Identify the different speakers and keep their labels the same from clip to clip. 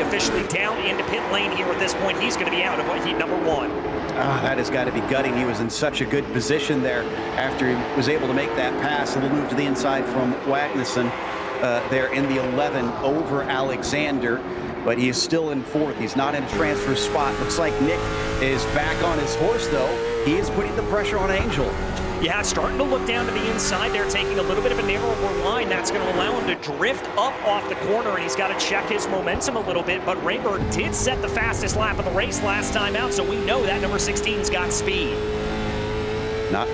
Speaker 1: officially down into pit lane here at this point. He's going to be out of heat number 1.
Speaker 2: That has got to be gutting. He was in such a good position there after he was able to make that pass. A little move to the inside from Wagnussen there in the 11 over Alexander. But he is still in 4th. He's not in a transfer spot. Looks like Nick is back on his horse, though. He is putting the pressure on Angel.
Speaker 1: Yeah, starting to look down to the inside there, taking a little bit of a narrower line. That's going to allow him to drift up off the corner, and he's got to check his momentum a little bit. But Rayberg did set the fastest lap of the race last time out, so we know that number 16's got speed.
Speaker 2: Not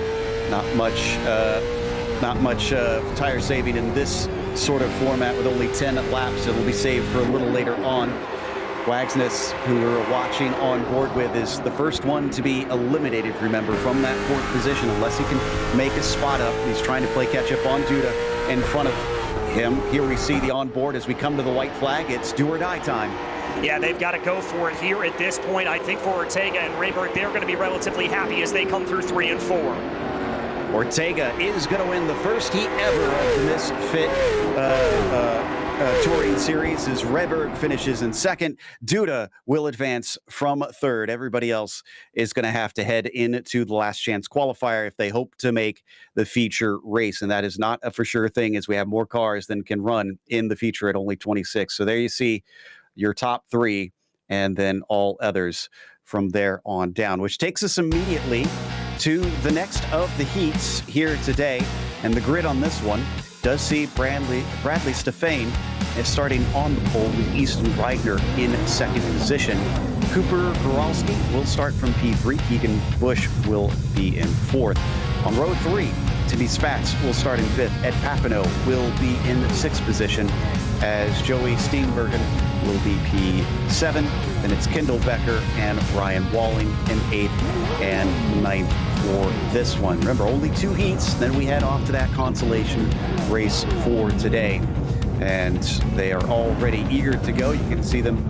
Speaker 2: much tire saving in this sort of format with only 10 laps. It'll be saved for a little later on. Wagsness, who we're watching on board with, is the first one to be eliminated, remember, from that 4th position, unless he can make a spot up. He's trying to play catch-up on Duda in front of him. Here we see the onboard as we come to the white flag. It's do or die time.
Speaker 1: Yeah, they've got to go for it here at this point. I think for Ortega and Rayberg, they're going to be relatively happy as they come through 3 and 4.
Speaker 2: Ortega is going to win the first heat ever of the Misfit Touring Series as Rayberg finishes in 2nd. Duda will advance from 3rd. Everybody else is going to have to head into the last chance qualifier if they hope to make the feature race. And that is not a for sure thing, as we have more cars than can run in the feature at only 26. So there you see your top 3 and then all others from there on down, which takes us immediately to the next of the heats here today. And the grid on this one does see Bradley Stefane is starting on the pole with Easton Reidner in 2nd position. Cooper Goralski will start from P3. Keegan Busch will be in 4th. On row 3, Timmy Spatz will start in 5th. Ed Papineau will be in 6th position, as Joey Steenbergen will be P7. Then it's Kendall Becker and Ryan Walling in 8th and 9th for this one. Remember, only 2 heats, then we head off to that consolation race for today. And they are already eager to go. You can see them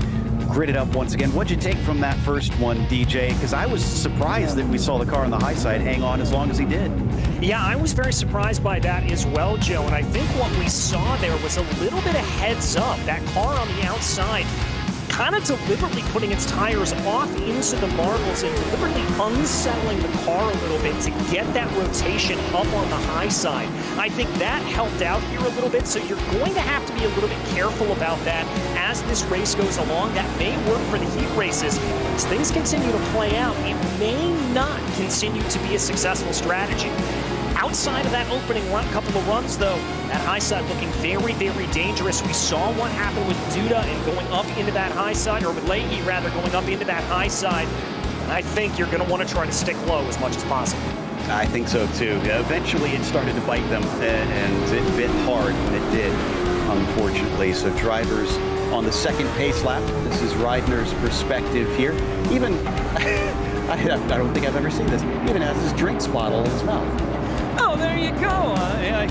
Speaker 2: gridded up once again. What'd you take from that first one, DJ? Because I was surprised that we saw the car on the high side hang on as long as he did.
Speaker 1: Yeah, I was very surprised by that as well, Joe. And I think what we saw there was a little bit of heads up. That car on the outside kind of deliberately putting its tires off into the marbles and deliberately unsettling the car a little bit to get that rotation up on the high side. I think that helped out here a little bit, so you're going to have to be a little bit careful about that as this race goes along. That may work for the heat races. As things continue to play out, it may not continue to be a successful strategy. Outside of that opening run, couple of runs, though, that high side looking very, very dangerous. We saw what happened with Duda and going up into that high side, or with Leahy, rather, going up into that high side. And I think you're going to want to try to stick low as much as possible.
Speaker 2: I think so, too. Eventually, it started to bite them, and it bit hard when it did, unfortunately. So drivers on the 2nd pace lap. This is Reidner's perspective here. Even, I don't think I've ever seen this, he even has his drinks bottle in his mouth.
Speaker 1: Oh, there you go.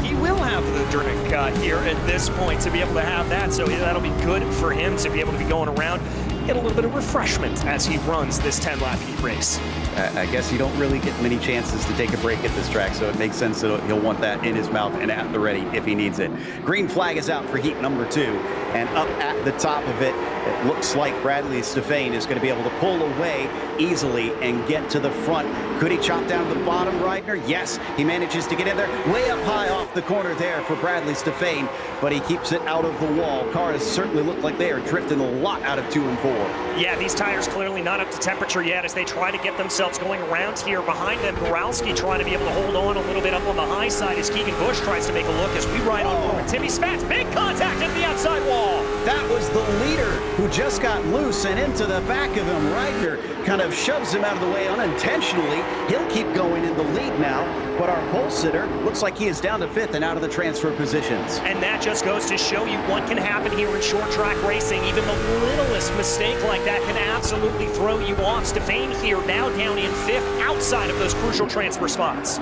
Speaker 1: He will have the drink here at this point to be able to have that, so that'll be good for him to be able to be going around, get a little bit of refreshment as he runs this 10-lap heat race.
Speaker 2: I guess you don't really get many chances to take a break at this track, so it makes sense that he'll want that in his mouth and at the ready if he needs it. Green flag is out for heat number 2, and up at the top of it, it looks like Bradley Stefane is going to be able to pull away easily and get to the front. Could he chop down to the bottom, Reidner? Yes, he manages to get in there. Way up high off the corner there for Bradley Stefane, but he keeps it out of the wall. Cars certainly look like they are drifting a lot out of 2 and 4.
Speaker 1: Yeah, these tires clearly not up to temperature yet as they try to get themselves going around here. Behind them, Goralski trying to be able to hold on a little bit up on the high side as Keegan Busch tries to make a look as we ride on over. Timmy Spatz, big contact at the outside wall.
Speaker 2: That was the leader who just got loose and into the back of him. Reidner kind of shoves him out of the way unintentionally. He'll keep going in the lead now, but our pole sitter looks like he is down to 5th and out of the transfer positions.
Speaker 1: And that just goes to show you what can happen here in short track racing. Even the littlest mistake like that can absolutely throw you off. Stefane here now down in 5th, outside of those crucial transfer spots.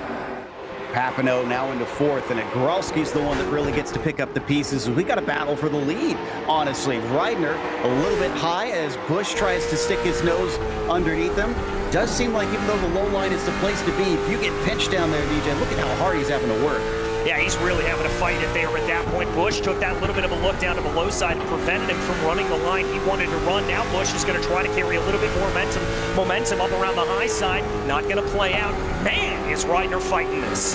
Speaker 2: Papineau now into 4th, and Goralski's the one that really gets to pick up the pieces. We got a battle for the lead, honestly. Reidner a little bit high as Busch tries to stick his nose underneath him. Does seem like even though the low line is the place to be, if you get pinched down there, DJ, look at how hard he's having to work.
Speaker 1: Yeah, he's really having to fight it there at that point. Busch took that little bit of a look down to the low side and prevented him from running the line he wanted to run. Now Busch is going to try to carry a little bit more momentum up around the high side. Not going to play out. Man, is Reidner fighting this.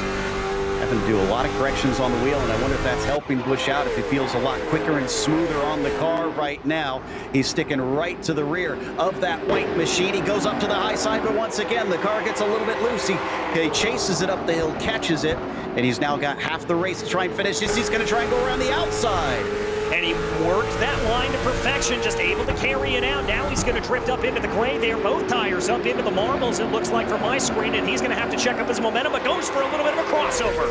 Speaker 2: Having to do a lot of corrections on the wheel, and I wonder if that's helping Busch out, if he feels a lot quicker and smoother on the car right now. He's sticking right to the rear of that white machine. He goes up to the high side, but once again, the car gets a little bit loose. He chases it up the hill, catches it, and he's now got half the race to try and finish this. He's going to try and go around the outside.
Speaker 1: And he worked that line to perfection, just able to carry it out. Now he's going to drift up into the gray there. Both tires up into the marbles, it looks like from my screen, and he's going to have to check up his momentum, but goes for a little bit of a crossover.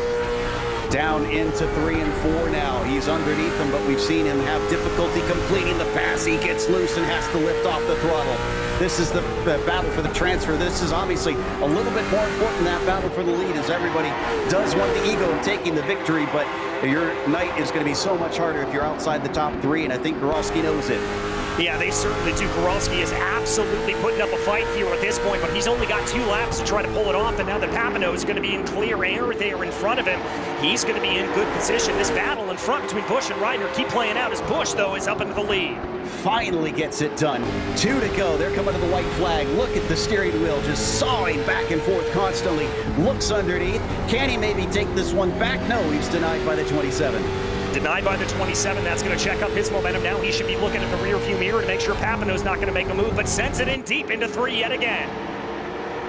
Speaker 2: Down into 3 and 4 now. He's underneath them, but we've seen him have difficulty completing the pass. He gets loose and has to lift off the throttle. This is the battle for the transfer. This is obviously a little bit more important than that battle for the lead, as everybody does want the ego of taking the victory, but your night is going to be so much harder if you're outside the top 3, and I think Goralski knows it.
Speaker 1: Yeah, they certainly do. Goralski is absolutely putting up a fight here at this point, but he's only got 2 laps to try to pull it off, and now that Papineau is going to be in clear air there in front of him. He's going to be in good position. This battle in front between Busch and Reidner keep playing out as Busch, though, is up into the lead.
Speaker 2: Finally gets it done. 2 to go. They're coming to the white flag. Look at the steering wheel just sawing back and forth constantly. Looks underneath. Can he maybe take this one back? No, he's denied by the 27.
Speaker 1: Denied by the 27. That's going to check up his momentum. Now he should be looking at the rearview mirror to make sure Papineau's not going to make a move, but sends it in deep into 3 yet again.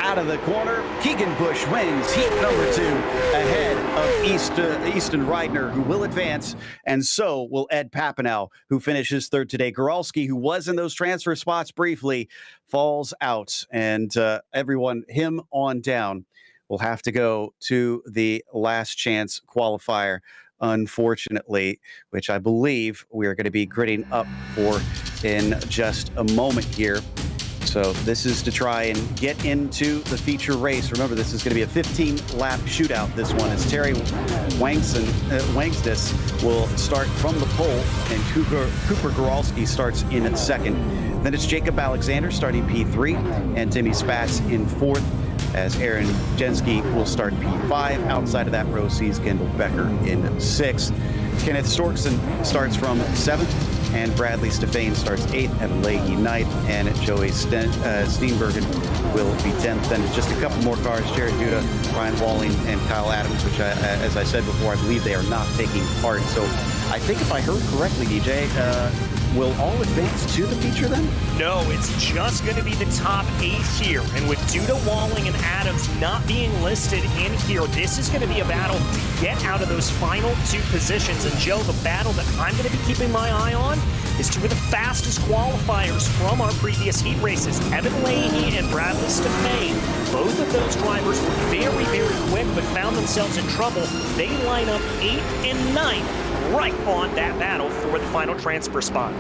Speaker 2: Out of the corner, Keegan Busch wins heat number 2 ahead of Easton Reidner, who will advance, and so will Ed Papineau, who finishes 3rd today. Goralski, who was in those transfer spots briefly, falls out, and everyone, him on down, will have to go to the last chance qualifier, unfortunately, which I believe we are going to be gritting up for in just a moment here. So this is to try and get into the feature race. Remember, this is going to be a 15-lap shootout. This one is Terry Wangsness will start from the pole, and Cooper Goralski starts in 2nd. Then it's Jacob Alexander starting P3, and Timmy Spatz in 4th, as Aaron Jensky will start P5. Outside of that row sees Kendall Becker in 6th. Kenneth Storkson starts from 7th, and Bradley Stefane starts 8th, Evan Leahy 9th, and Joey Steenbergen will be 10th. Then just a couple more cars, Jared Duda, Ryan Walling, and Kyle Adams, which, as I said before, I believe they are not taking part. So I think if I heard correctly, DJ, will all advance to the feature then?
Speaker 1: No, it's just going to be the top 8 here. And with Duda, Walling, and Adams not being listed in here, this is going to be a battle to get out of those final 2 positions. And Joe, the battle that I'm going to be keeping my eye on is 2 of the fastest qualifiers from our previous heat races, Evan Leahy and Bradley Stefane. Both of those drivers were very, very quick, but found themselves in trouble. They line up 8th and 9th. Right on that battle for the final transfer spot.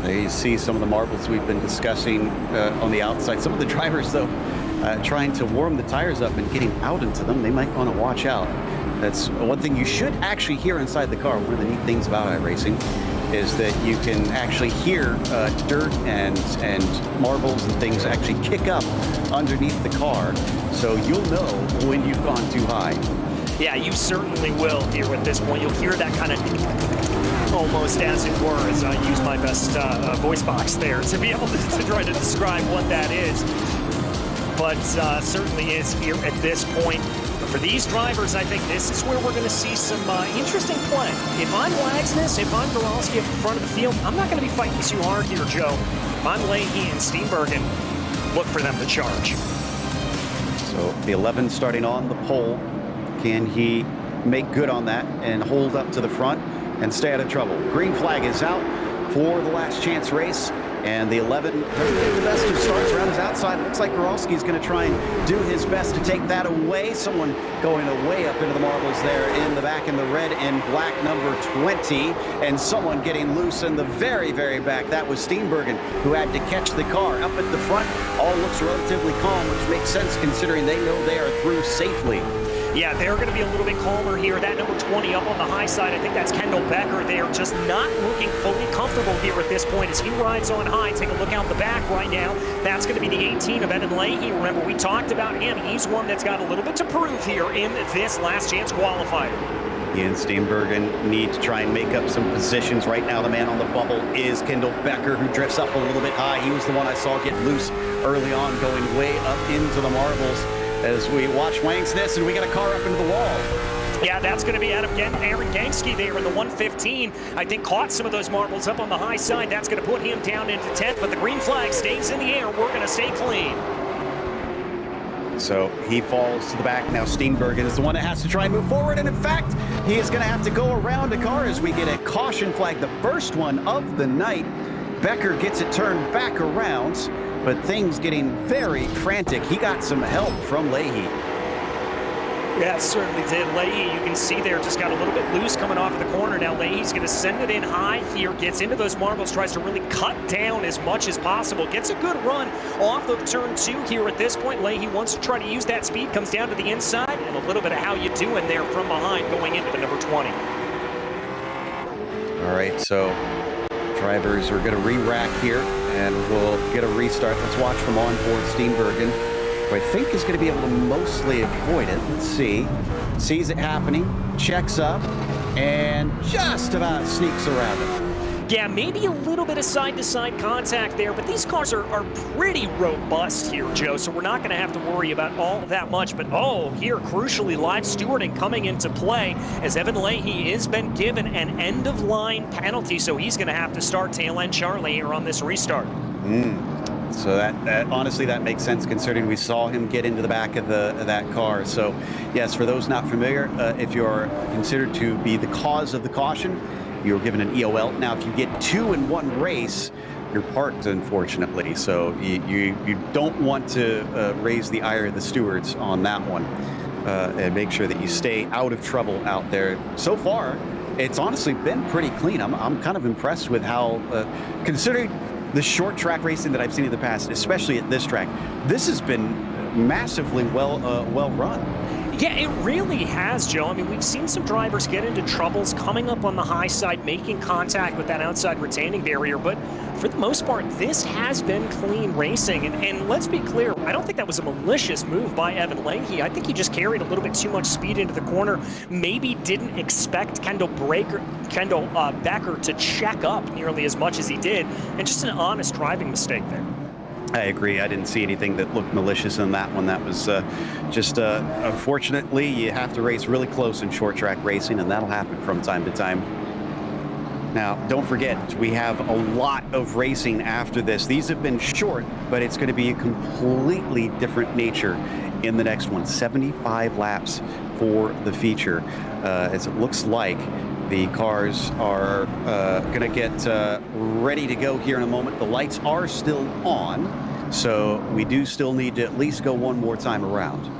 Speaker 2: There you see some of the marbles we've been discussing on the outside. Some of the drivers, though, trying to warm the tires up and getting out into them. They might want to watch out. That's one thing you should actually hear inside the car. One of the neat things about iRacing is that you can actually hear dirt and marbles and things actually kick up underneath the car. So you'll know when you've gone too high.
Speaker 1: Yeah, you certainly will here at this point. You'll hear that kind of almost as it were, as I use my best voice box there to be able to try to describe what that is. But certainly is here at this point. But for these drivers, I think this is where we're going to see some interesting play. If I'm Wagsness, if I'm Goralski at the front of the field, I'm not going to be fighting too hard here, Joe. If I'm Leahy and Steenbergen, look for them to charge.
Speaker 2: So the 11 starting on the pole. Can he make good on that and hold up to the front and stay out of trouble? Green flag is out for the last chance race, and the 11 doesn't get the best who starts around his outside. Looks like Goralski is going to try and do his best to take that away. Someone going way up into the marbles there in the back in the red and black number 20, and someone getting loose in the very, very back. That was Steenbergen, who had to catch the car. Up at the front, all looks relatively calm, which makes sense considering they know they are through safely.
Speaker 1: Yeah, they're going to be a little bit calmer here. That number 20 up on the high side, I think that's Kendall Becker there, just not looking fully comfortable here at this point as he rides on high. Take a look out the back right now. That's going to be the 18 of Evan Leahy. Remember, we talked about him. He's one that's got a little bit to prove here in this last chance qualifier.
Speaker 2: He and Steenbergen need to try and make up some positions. Right now, the man on the bubble is Kendall Becker, who drifts up a little bit high. He was the one I saw get loose early on, going way up into the marbles as we watch Wang's this, and we got a car up into the wall.
Speaker 1: Yeah, that's going to be Aaron Gangsky there in the 115. I think caught some of those marbles up on the high side. That's going to put him down into 10th, but the green flag stays in the air. We're going to stay clean.
Speaker 2: So he falls to the back. Now Steenbergen is the one that has to try and move forward, and in fact, he is going to have to go around a car as we get a caution flag, the first one of the night. Becker gets it turned back around, but things getting very frantic. He got some help from Leahy.
Speaker 1: Yeah, certainly did. Leahy, you can see there, just got a little bit loose coming off the corner. Now Leahy's going to send it in high here, gets into those marbles, tries to really cut down as much as possible, gets a good run off of turn 2 here at this point. Leahy wants to try to use that speed, comes down to the inside, and a little bit of how you doing there from behind going into the number 20.
Speaker 2: All right, so drivers are going to re-rack here, and we'll get a restart. Let's watch from on board Steenbergen, who I think is going to be able to mostly avoid it. Let's see. Sees it happening, checks up, and just about sneaks around it.
Speaker 1: Yeah, maybe a little bit of side-to-side contact there, but these cars are pretty robust here, Joe, so we're not going to have to worry about all that much. But, here, crucially, live stewarding coming into play as Evan Leahy has been given an end-of-line penalty, so he's going to have to start tail-end Charlie here on this restart.
Speaker 2: So that honestly, that makes sense considering we saw him get into the back of that car. So, yes, for those not familiar, if you're considered to be the cause of the caution, you're given an EOL. Now, if you get 2 in one race, you're parked, unfortunately. So you don't want to raise the ire of the stewards on that one, and make sure that you stay out of trouble out there. So far, it's honestly been pretty clean. I'm kind of impressed with how, considering the short track racing that I've seen in the past, especially at this track, this has been massively well run.
Speaker 1: Yeah, it really has, Joe. I mean, we've seen some drivers get into troubles coming up on the high side, making contact with that outside retaining barrier, but for the most part, this has been clean racing. And let's be clear, I don't think that was a malicious move by Evan Leahy. I think he just carried a little bit too much speed into the corner, maybe didn't expect Kendall Becker to check up nearly as much as he did, and just an honest driving mistake there.
Speaker 2: I agree. I didn't see anything that looked malicious in that one. That was just, unfortunately, you have to race really close in short track racing, and that'll happen from time to time. Now, don't forget, we have a lot of racing after this. These have been short, but it's going to be a completely different nature in the next one. 75 laps for the feature, as it looks like the cars are going to get ready to go here in a moment. The lights are still on, so we do still need to at least go one more time around.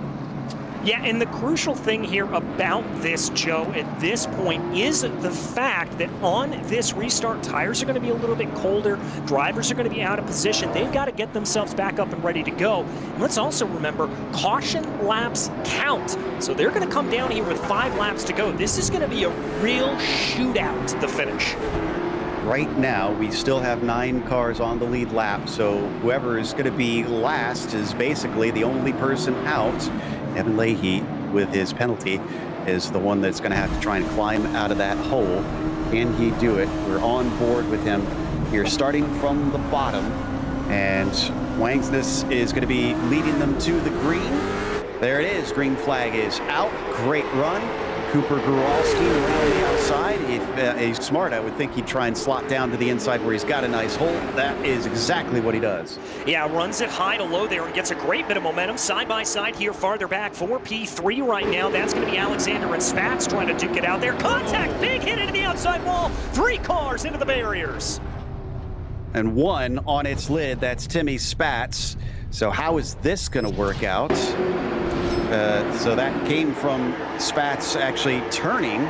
Speaker 1: Yeah, and the crucial thing here about this, Joe, at this point is the fact that on this restart, tires are going to be a little bit colder, drivers are going to be out of position. They've got to get themselves back up and ready to go. And let's also remember, caution laps count. So they're going to come down here with 5 laps to go. This is going to be a real shootout to the finish.
Speaker 2: Right now, we still have 9 cars on the lead lap, so whoever is going to be last is basically the only person out. Evan Leahy, with his penalty, is the one that's going to have to try and climb out of that hole. Can he do it? We're on board with him here, starting from the bottom, and Wangsness is going to be leading them to the green. There it is. Green flag is out. Great run. Cooper Growalski around the outside. If he's smart, I would think he'd try and slot down to the inside where he's got a nice hole. That is exactly what he does.
Speaker 1: Yeah, runs it high to low there and gets a great bit of momentum. Side by side here, farther back for P3 right now. That's going to be Alexander and Spats trying to duke it out there. Contact, big hit into the outside wall. 3 cars into the barriers.
Speaker 2: And 1 on its lid, that's Timmy Spats. So how is this going to work out? So that came from Spats actually turning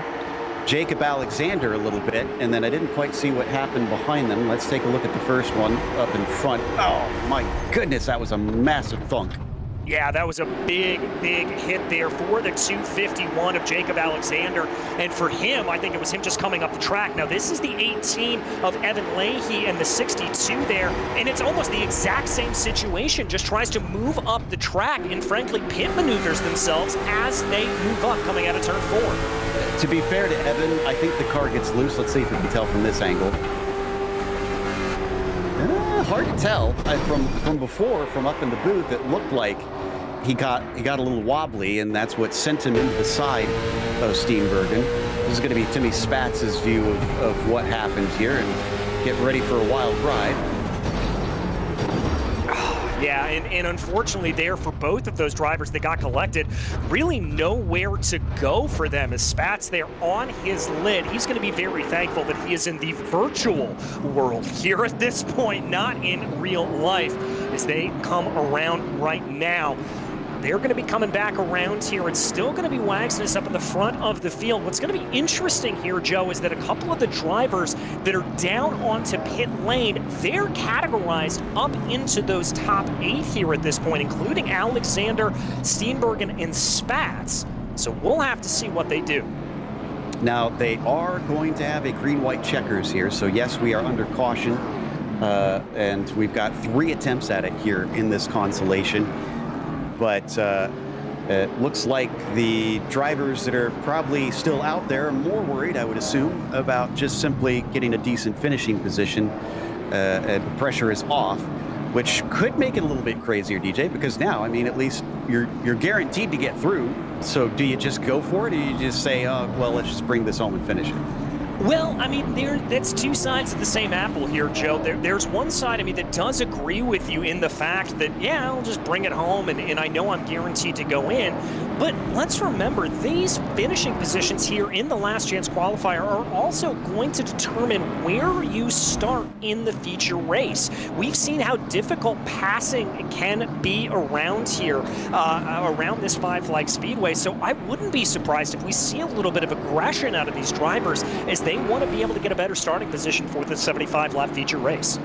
Speaker 2: Jacob Alexander a little bit, and then I didn't quite see what happened behind them. Let's take a look at the first one up in front. Oh my goodness, that was a massive thunk.
Speaker 1: Yeah, that was a big hit there for the 251 of Jacob Alexander. And for him, I think it was him just coming up the track. Now, this is the 18 of Evan Leahy and the 62 there. And it's almost the exact same situation. Just tries to move up the track and, frankly, pit maneuvers themselves as they move up coming out of turn 4.
Speaker 2: To be fair to Evan, I think the car gets loose. Let's see if we can tell from this angle. Hard to tell. From before, from up in the booth, it looked like he got a little wobbly, and that's what sent him into the side of Steenbergen. This is going to be Timmy Spatz's view of what happened here, and get ready for a wild ride.
Speaker 1: Yeah, and unfortunately there for both of those drivers that got collected, really nowhere to go for them as Spatz there on his lid. He's going to be very thankful that he is in the virtual world here at this point, not in real life, as they come around right now. They're going to be coming back around here. It's still going to be Wags us up in the front of the field. What's going to be interesting here, Joe, is that a couple of the drivers that are down onto pit lane, they're categorized up into those top 8 here at this point, including Alexander, Steenbergen, and Spatz. So we'll have to see what they do.
Speaker 2: Now, they are going to have a green-white checkers here. So, yes, we are under caution. And we've got 3 attempts at it here in this consolation. But it looks like the drivers that are probably still out there are more worried, I would assume, about just simply getting a decent finishing position. And the pressure is off, which could make it a little bit crazier, DJ, because now, I mean, at least you're guaranteed to get through. So do you just go for it, or do you just say, oh, well, let's just bring this home and finish it?
Speaker 1: Well, I mean, that's 2 sides of the same apple here, Joe. There's one side, I mean, that does agree with you in the fact that, yeah, I'll just bring it home, and I know I'm guaranteed to go in. But let's remember, these finishing positions here in the last chance qualifier are also going to determine where you start in the feature race. We've seen how difficult passing can be around here, around this Five Flags Speedway, so I wouldn't be surprised if we see a little bit of aggression out of these drivers as they want to be able to get a better starting position for the 75-lap feature race.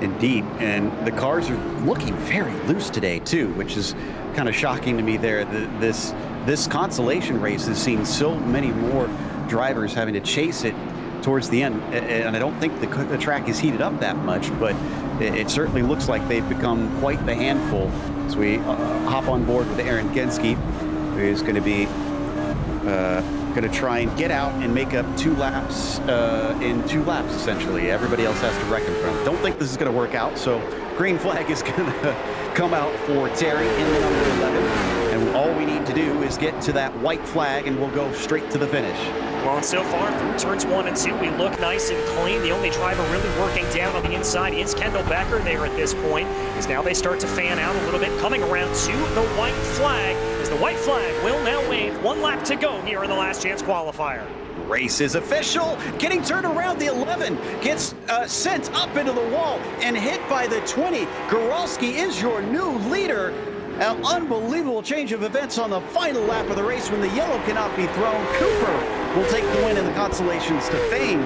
Speaker 2: Indeed, and the cars are looking very loose today too, which is kind of shocking to me there. This consolation race has seen so many more drivers having to chase it towards the end, and I don't think the track is heated up that much, but it certainly looks like they've become quite the handful. So we hop on board with Aaron Genske, who is going to be going to try and get out and make up 2 laps in 2 laps, essentially. Everybody else has to reckon from. Don't think this is going to work out, so green flag is going to come out for Terry in the number 11. And all we need to do is get to that white flag, and we'll go straight to the finish.
Speaker 1: Well, and so far through turns 1 and 2, we look nice and clean. The only driver really working down on the inside is Kendall Becker there at this point, as now they start to fan out a little bit, coming around to the white flag, as the white flag will now wave. 1 lap to go here in the last chance qualifier.
Speaker 2: Race is official. Getting turned around, the 11 gets sent up into the wall and hit by the 20. Goralski is your new leader. An unbelievable change of events on the final lap of the race when the yellow cannot be thrown. Cooper will take the win in the consolations. To Fame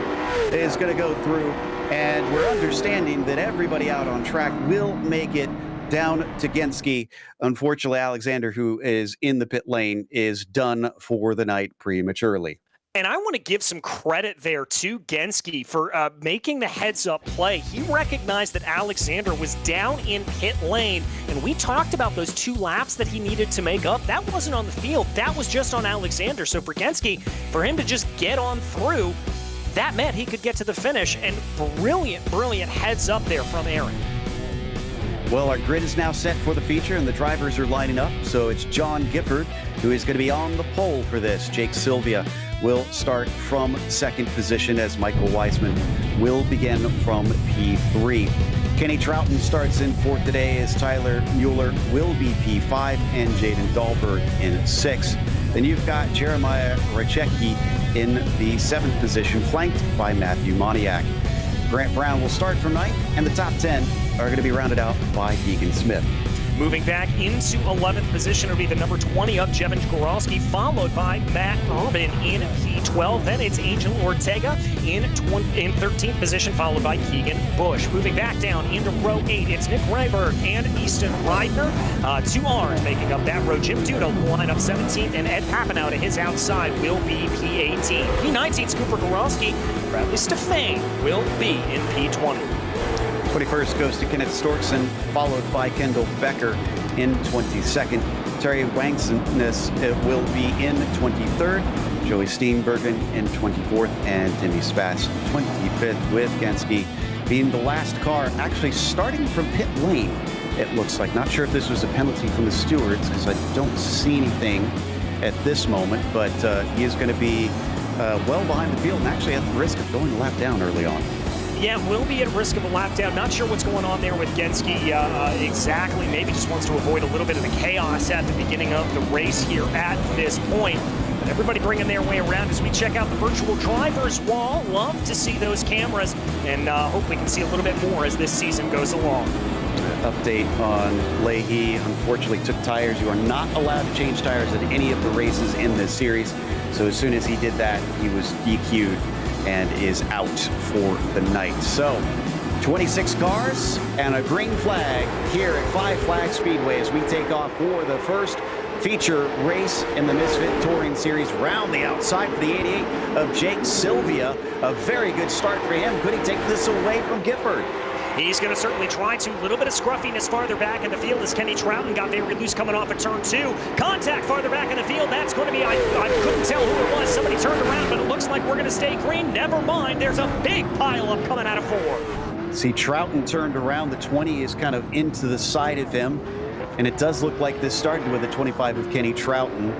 Speaker 2: is going to go through, and we're understanding that everybody out on track will make it down to Genske. Unfortunately, Alexander, who is in the pit lane, is done for the night prematurely.
Speaker 1: And I want to give some credit there to Genske for making the heads-up play. He recognized that Alexander was down in pit lane, and we talked about those 2 laps that he needed to make up. That wasn't on the field. That was just on Alexander. So for Genske, for him to just get on through, that meant he could get to the finish. And brilliant, brilliant heads-up there from Aaron.
Speaker 2: Well, our grid is now set for the feature, and the drivers are lining up. So it's John Gifford who is going to be on the pole for this. Jake Sylvia will start from 2nd position, as Michael Weisman will begin from P3. Kenny Troughton starts in 4th today, as Tyler Mueller will be P5 and Jaden Dahlberg in 6th. Then you've got Jeremiah Rachecki in the 7th position, flanked by Matthew Moniak. Grant Brown will start from 9th, and the top 10 are going to be rounded out by Keegan Smith.
Speaker 1: Moving back into 11th position will be the number 20 of Jevin Goralski, followed by Matt Urban in P12. Then it's Angel Ortega in 13th position, followed by Keegan Bush. Moving back down into row 8, it's Nick Ryberg and Easton Reidner. 2 R's making up that row. Jim Duda will line up 17th, and Ed Papanow to his outside will be P18. P19's Cooper Goralski. Bradley Stefane will be in P20.
Speaker 2: 21st goes to Kenneth Storkson, followed by Kendall Becker in 22nd. Terry Wangsness will be in 23rd, Joey Steenbergen in 24th, and Timmy Spatz 25th, with Genske being the last car actually starting from pit lane. It looks like. Not sure if this was a penalty from the stewards, because I don't see anything at this moment, but he is going to be well behind the field and actually at the risk of going a lap down early on.
Speaker 1: Yeah, will be at risk of a lap down. Not sure what's going on there with Genske exactly. Maybe just wants to avoid a little bit of the chaos at the beginning of the race here at this point. But everybody bringing their way around as we check out the virtual driver's wall. Love to see those cameras, and hope we can see a little bit more as this season goes along.
Speaker 2: Update on Leahy. Unfortunately took tires. You are not allowed to change tires at any of the races in this series. So as soon as he did that, he was DQ'd and is out for the night. So 26 cars and a green flag here at Five Flags Speedway as we take off for the first feature race in the Misfit Touring Series. Round the outside for the 88 of Jake Sylvia. A very good start for him. Could he take this away from Gifford?
Speaker 1: He's going to certainly try to. A little bit of scruffiness farther back in the field as Kenny Troughton got very loose coming off of turn 2. Contact farther back in the field. That's going to be, I couldn't tell who it was. Somebody turned around, but it looks like we're going to stay green. Never mind. There's a big pileup coming out of 4.
Speaker 2: See, Troughton turned around. The 20 is kind of into the side of him. And it does look like this started with the 25 of Kenny Troughton,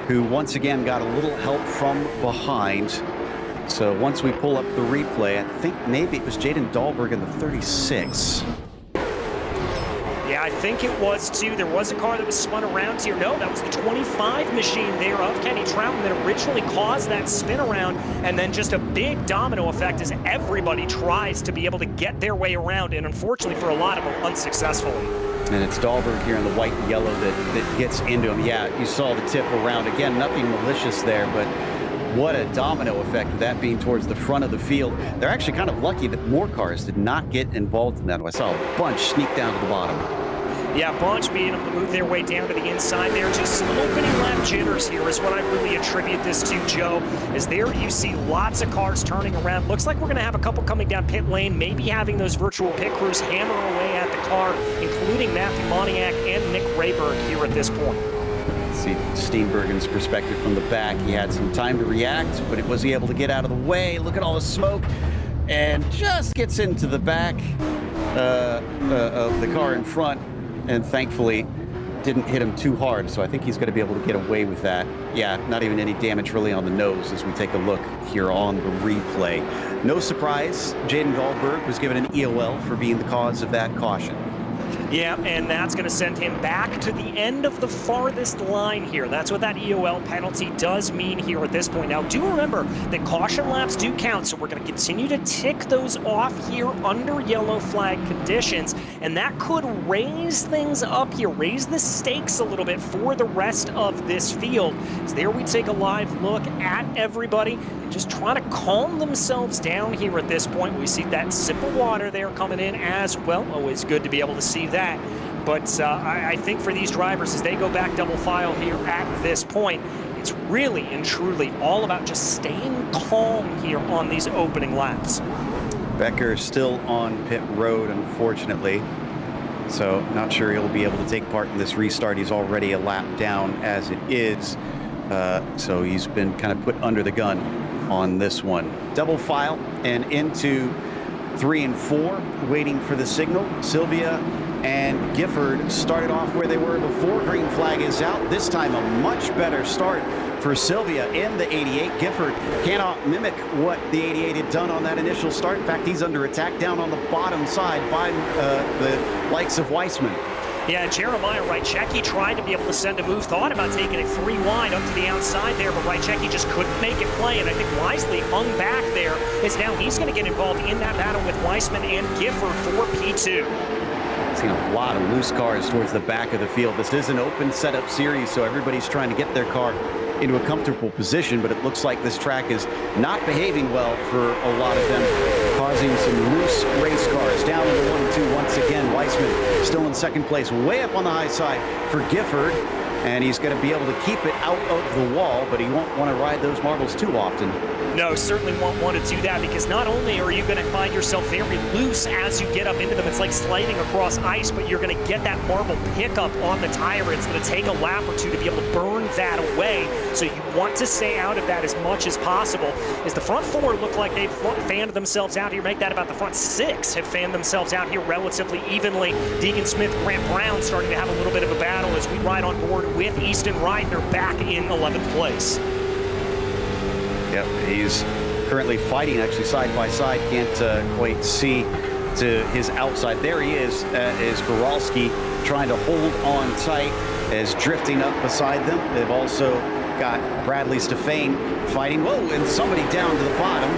Speaker 2: who once again got a little help from behind. So once we pull up the replay, I think maybe it was Jaden Dahlberg in the 36.
Speaker 1: Yeah, I think it was too. There was a car that was spun around here. No, that was the 25 machine there of Kenny Troughton that originally caused that spin around, and then just a big domino effect as everybody tries to be able to get their way around, and unfortunately for a lot of them, unsuccessfully.
Speaker 2: And it's Dahlberg here in the white and yellow that gets into him. Yeah, you saw the tip around. Again, nothing malicious there, but what a domino effect with that being towards the front of the field. They're actually kind of lucky that more cars did not get involved in that. I saw a bunch sneak down to the bottom.
Speaker 1: Yeah, bunch being able to move their way down to the inside there. Just some opening lap jitters here is what I really attribute this to, Joe. As there you see lots of cars turning around. Looks like we're going to have a couple coming down pit lane, maybe having those virtual pit crews hammer away at the car, including Matthew Moniak and Nick Rayberg here at this point.
Speaker 2: See Steenbergen's perspective from the back. He had some time to react, but was he able to get out of the way? Look at all the smoke, and just gets into the back of the car in front, and thankfully didn't hit him too hard, so I think he's going to be able to get away with that. Yeah, not even any damage really on the nose as we take a look here on the replay. No surprise, Jaden Dahlberg was given an EOL for being the cause of that caution.
Speaker 1: Yeah, and that's going to send him back to the end of the farthest line here. That's what that EOL penalty does mean here at this point. Now, do remember that caution laps do count, so we're going to continue to tick those off here under yellow flag conditions, and that could raise things up here, raise the stakes a little bit for the rest of this field. So there we take a live look at everybody and just try to calm themselves down here at this point. We see that sip of water there coming in as well. Always good to be able to see that. But I think for these drivers, as they go back double file here at this point, it's really and truly all about just staying calm here on these opening laps.
Speaker 2: Becker still on pit road, unfortunately. So not sure he'll be able to take part in this restart. He's already a lap down as it is. So he's been kind of put under the gun on this one. Double file and into 3 and 4, waiting for the signal. Sylvia and Gifford started off where they were before. Green flag is out. This time a much better start for Sylvia in the 88. Gifford cannot mimic what the 88 had done on that initial start. In fact, he's under attack down on the bottom side by the likes of Weissman.
Speaker 1: Yeah, Jeremiah Rychecki tried to be able to send a move, thought about taking it 3 wide up to the outside there, but Rychecki just couldn't make it play, and I think wisely hung back there, as now he's going to get involved in that battle with Weissman and Gifford for P2.
Speaker 2: Seen a lot of loose cars towards the back of the field. This is an open setup series, so everybody's trying to get their car into a comfortable position, but it looks like this track is not behaving well for a lot of them, causing some loose race cars. Down in the 1-2 once again. Weissman still in second place, way up on the high side for Gifford. and he's going to be able to keep it out of the wall, but he won't want to ride those marbles too often.
Speaker 1: No, certainly won't want to do that, because not only are you going to find yourself very loose as you get up into them, it's like sliding across ice, but you're going to get that marble pickup on the tire. It's going to take a lap or two to be able to burn that away, so you want to stay out of that as much as possible. As the front four look like they've fanned themselves out here, make that about the front six have fanned themselves out here relatively evenly. Deegan Smith, Grant Brown starting to have a little bit of a battle as we ride on board with Easton Reidner back in 11th place.
Speaker 2: Yep, he's currently fighting actually side by side. Can't quite see to his outside. There he is Goralski trying to hold on tight as drifting up beside them. They've also got Bradley Stefane fighting. Whoa, and somebody down to the bottom.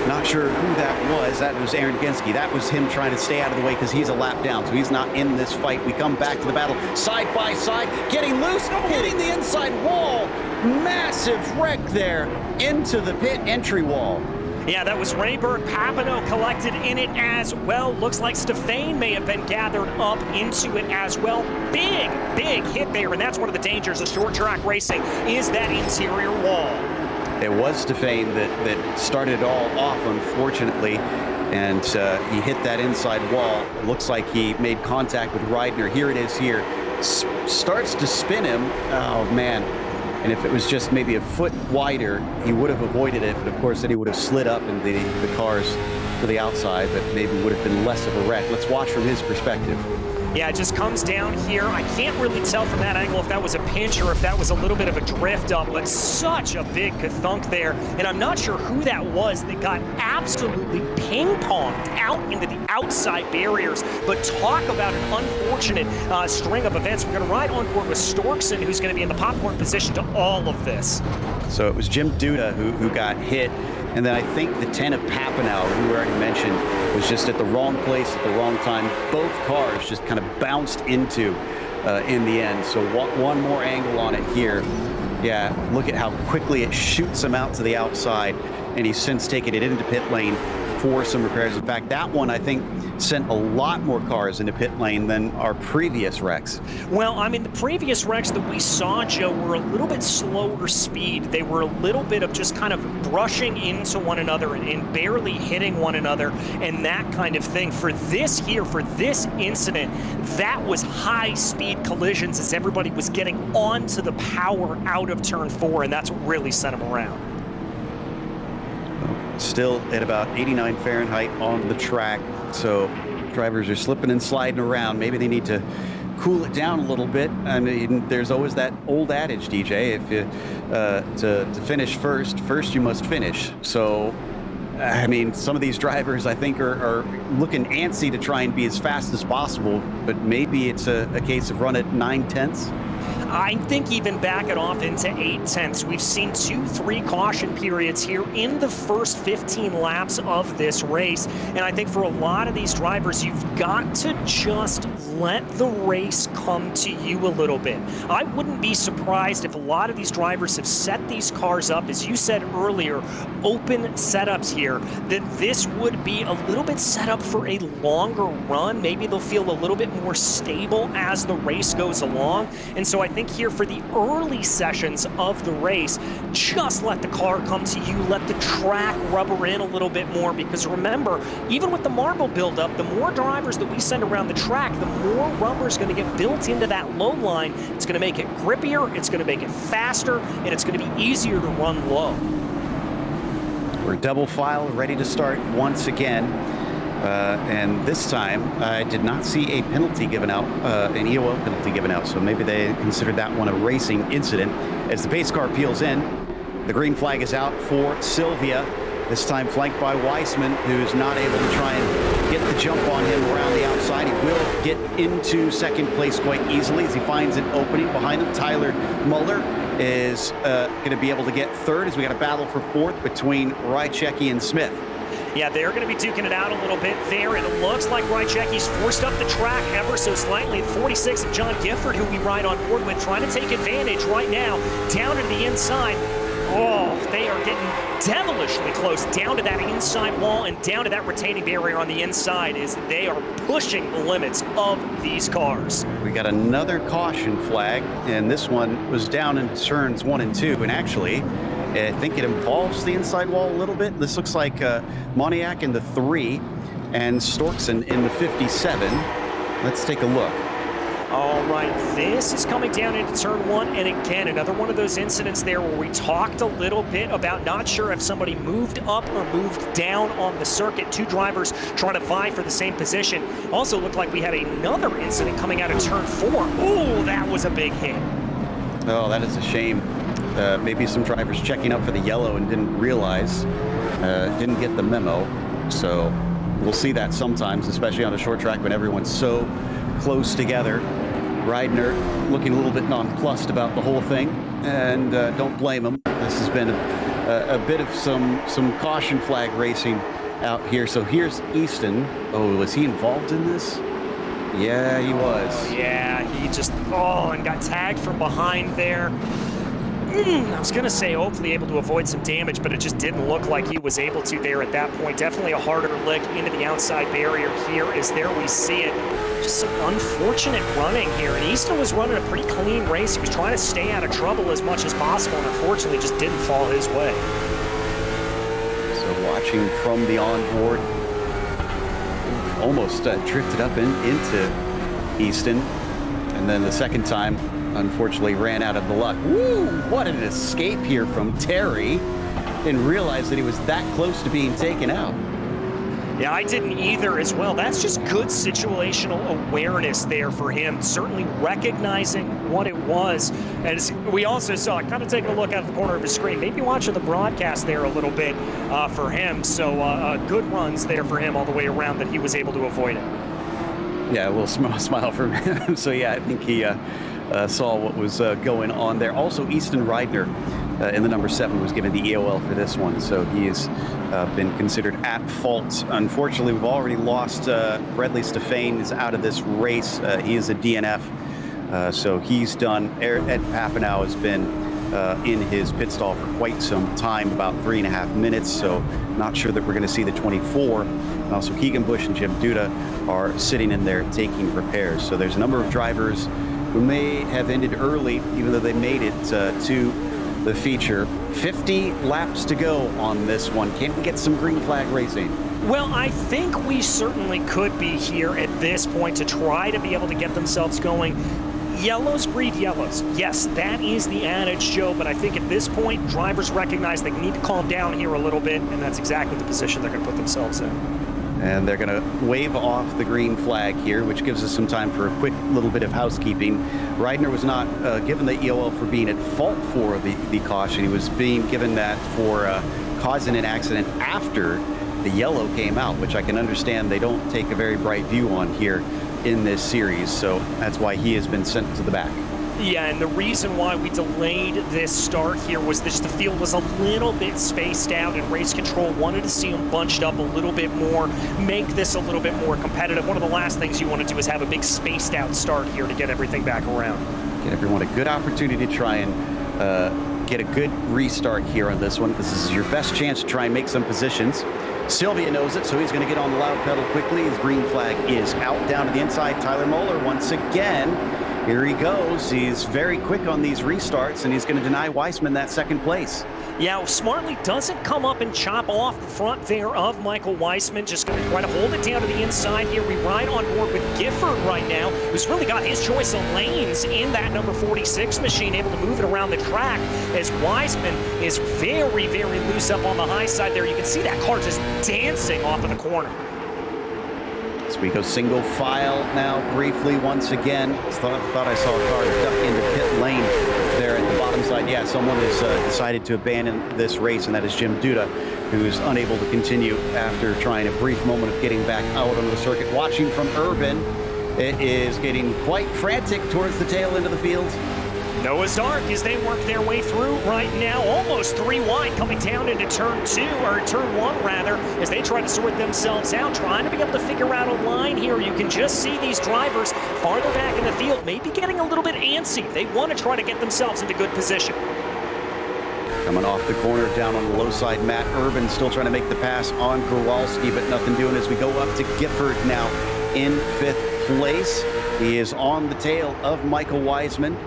Speaker 2: Not sure who that was. That was Aaron Ginsky. That was him trying to stay out of the way because he's a lap down, so he's not in this fight. We come back to the battle side by side, getting loose, hitting the inside wall. Massive wreck there into the pit entry wall.
Speaker 1: Yeah, that was Rayburn. Papineau collected in it as well. Looks like Stefane may have been gathered up into it as well. Big hit there, and that's one of the dangers of short track racing is that interior wall.
Speaker 2: It was Stefane that started it all off, unfortunately, and he hit that inside wall. It looks like he made contact with Reidner. Here it is here. Starts to spin him. Oh, man. And if it was just maybe a foot wider, he would have avoided it. But, of course, then he would have slid up in the cars to the outside, but maybe would have been less of a wreck. Let's watch from his perspective.
Speaker 1: Yeah, it just comes down here. I can't really tell from that angle if that was a pinch or if that was a little bit of a drift up, but such a big kathunk there. And I'm not sure who that was that got absolutely ping-ponged out into the outside barriers. But talk about an unfortunate string of events. We're going to ride on board with Storkson, who's going to be in the popcorn position to all of this.
Speaker 2: So it was Jim Duda who got hit. And then I think the 10 of Papineau, who we already mentioned, was just at the wrong place at the wrong time. Both cars just kind of bounced into in the end. So one more angle on it here. Yeah, look at how quickly it shoots him out to the outside. And he's since taken it into pit lane for some repairs. In fact, that one, I think, sent a lot more cars into pit lane than our previous wrecks.
Speaker 1: Well, I mean, the previous wrecks that we saw, Joe, were a little bit slower speed. They were a little bit of just kind of brushing into one another and barely hitting one another and that kind of thing. For this here, for this incident, that was high-speed collisions as everybody was getting onto the power out of turn 4, and that's what really sent them around.
Speaker 2: Still at about 89 Fahrenheit on the track, so drivers are slipping and sliding around. Maybe they need to cool it down a little bit. I mean, there's always that old adage, DJ, if you to finish first you must finish. So I mean, some of these drivers I think are looking antsy to try and be as fast as possible, but maybe it's a case of run at 9/10.
Speaker 1: I think even back it off into 8/10. We've seen 2-3 caution periods here in the first 15 laps of this race. And I think for a lot of these drivers, you've got to just let the race come to you a little bit. I wouldn't be surprised if a lot of these drivers have set these cars up, as you said earlier, open setups here, that this would be a little bit set up for a longer run. Maybe they'll feel a little bit more stable as the race goes along. And so I think here for the early sessions of the race, just let the car come to you, let the track rubber in a little bit more, because remember, even with the marble buildup, the more drivers that we send around the track, the more rubber is going to get built into that low line. It's going to make it grippier, it's going to make it faster, and it's going to be easier to run low.
Speaker 2: We're double file, ready to start once again. And this time, I did not see a penalty given out, an EOL penalty given out, so maybe they considered that one a racing incident. As the pace car peels in, the green flag is out for Sylvia, this time flanked by Weissman, who's not able to try and get the jump on him around the outside. He will get into second place quite easily as he finds an opening behind him. Tyler Muller is going to be able to get third as we got a battle for fourth between Rychecki and Smith.
Speaker 1: Yeah, they're going to be duking it out a little bit there. It looks like Rychecki's forced up the track ever so slightly. 46 of John Gifford, who we ride on board with, trying to take advantage right now down to the inside. Oh, they are getting devilishly close down to that inside wall and down to that retaining barrier on the inside as they are pushing the limits of these cars.
Speaker 2: We got another caution flag, and this one was down in turns 1 and 2. And actually, I think it involves the inside wall a little bit. This looks like Moniak in the 3 and Storkson in the 57. Let's take a look.
Speaker 1: All right, this is coming down into turn 1, and again, another one of those incidents there where we talked a little bit about not sure if somebody moved up or moved down on the circuit. Two drivers trying to vie for the same position. Also looked like we had another incident coming out of turn 4. Oh, that was a big hit.
Speaker 2: Oh, that is a shame. Maybe some drivers checking up for the yellow and didn't realize, didn't get the memo. So we'll see that sometimes, especially on a short track when everyone's so close together. Reidner looking a little bit nonplussed about the whole thing, and don't blame him. This has been a bit of some caution flag racing out here. So here's Easton. Oh, was he involved in this? Yeah, he was.
Speaker 1: Oh, yeah, he just, and got tagged from behind there. I was going to say hopefully able to avoid some damage, but it just didn't look like he was able to there at that point. Definitely a harder lick into the outside barrier here as there we see it. Just some unfortunate running here. And Easton was running a pretty clean race. He was trying to stay out of trouble as much as possible, and unfortunately just didn't fall his way.
Speaker 2: So watching from the onboard, almost drifted up into Easton. And then the second time, unfortunately ran out of the luck. Woo! What an escape here from Terry, and realized that he was that close to being taken out.
Speaker 1: Yeah, I didn't either as well. That's just good situational awareness there for him, certainly recognizing what it was. As we also saw, kind of taking a look out of the corner of his screen, maybe watching the broadcast there a little bit for him. So good runs there for him all the way around that he was able to avoid it.
Speaker 2: Yeah, a little smile from him. So yeah, I think he saw what was going on there. Also, Easton Reidner in the number 7 was given the EOL for this one, so he has been considered at fault. Unfortunately, we've already lost Bradley Stefane is out of this race. He is a DNF, so he's done. Ed Papanow has been in his pit stall for quite some time, about 3.5 minutes, so not sure that we're going to see the 24. And also Keegan Bush and Jim Duda are sitting in there taking repairs. So there's a number of drivers who may have ended early, even though they made it to the feature. 50 laps to go on this one. Can't we get some green flag racing?
Speaker 1: Well, I think we certainly could be here at this point to try to be able to get themselves going. Yellows breed yellows. Yes, that is the adage, Joe, but I think at this point, drivers recognize they need to calm down here a little bit, and that's exactly the position they're going to put themselves in.
Speaker 2: And they're going to wave off the green flag here, which gives us some time for a quick little bit of housekeeping. Reidner was not given the EOL for being at fault for the caution. He was being given that for causing an accident after the yellow came out, which I can understand they don't take a very bright view on here in this series. So that's why he has been sent to the back.
Speaker 1: Yeah, and the reason why we delayed this start here was this, the field was a little bit spaced out, and race control wanted to see them bunched up a little bit more, make this a little bit more competitive. One of the last things you want to do is have a big spaced out start here to get everything back around.
Speaker 2: Get everyone a good opportunity to try and get a good restart here on this one. This is your best chance to try and make some positions. Sylvia knows it, so he's going to get on the loud pedal quickly. His green flag is out down to the inside. Tyler Moeller once again. Here he goes. He's very quick on these restarts, and he's going to deny Weissman that second place.
Speaker 1: Yeah, smartly doesn't come up and chop off the front there of Michael Weissman. Just going to try to hold it down to the inside here. We ride on board with Gifford right now, who's really got his choice of lanes in that number 46 machine, able to move it around the track as Weissman is very, very loose up on the high side there. You can see that car just dancing off of the corner.
Speaker 2: So we go single file now briefly once again. Thought I saw a car duck into pit lane there at the bottom side. Yeah, someone has decided to abandon this race, and that is Jim Duda, who is unable to continue after trying a brief moment of getting back out on the circuit. Watching from Urban, it is getting quite frantic towards the tail end of the field.
Speaker 1: Noah's Ark as they work their way through right now, almost 3 wide coming down into turn 2, or turn 1 rather, as they try to sort themselves out, trying to be able to figure out a line here. You can just see these drivers farther back in the field, maybe getting a little bit antsy. They want to try to get themselves into good position.
Speaker 2: Coming off the corner down on the low side, Matt Urban still trying to make the pass on Kowalski, but nothing doing as we go up to Gifford now in 5th place. He is on the tail of Michael Wiseman,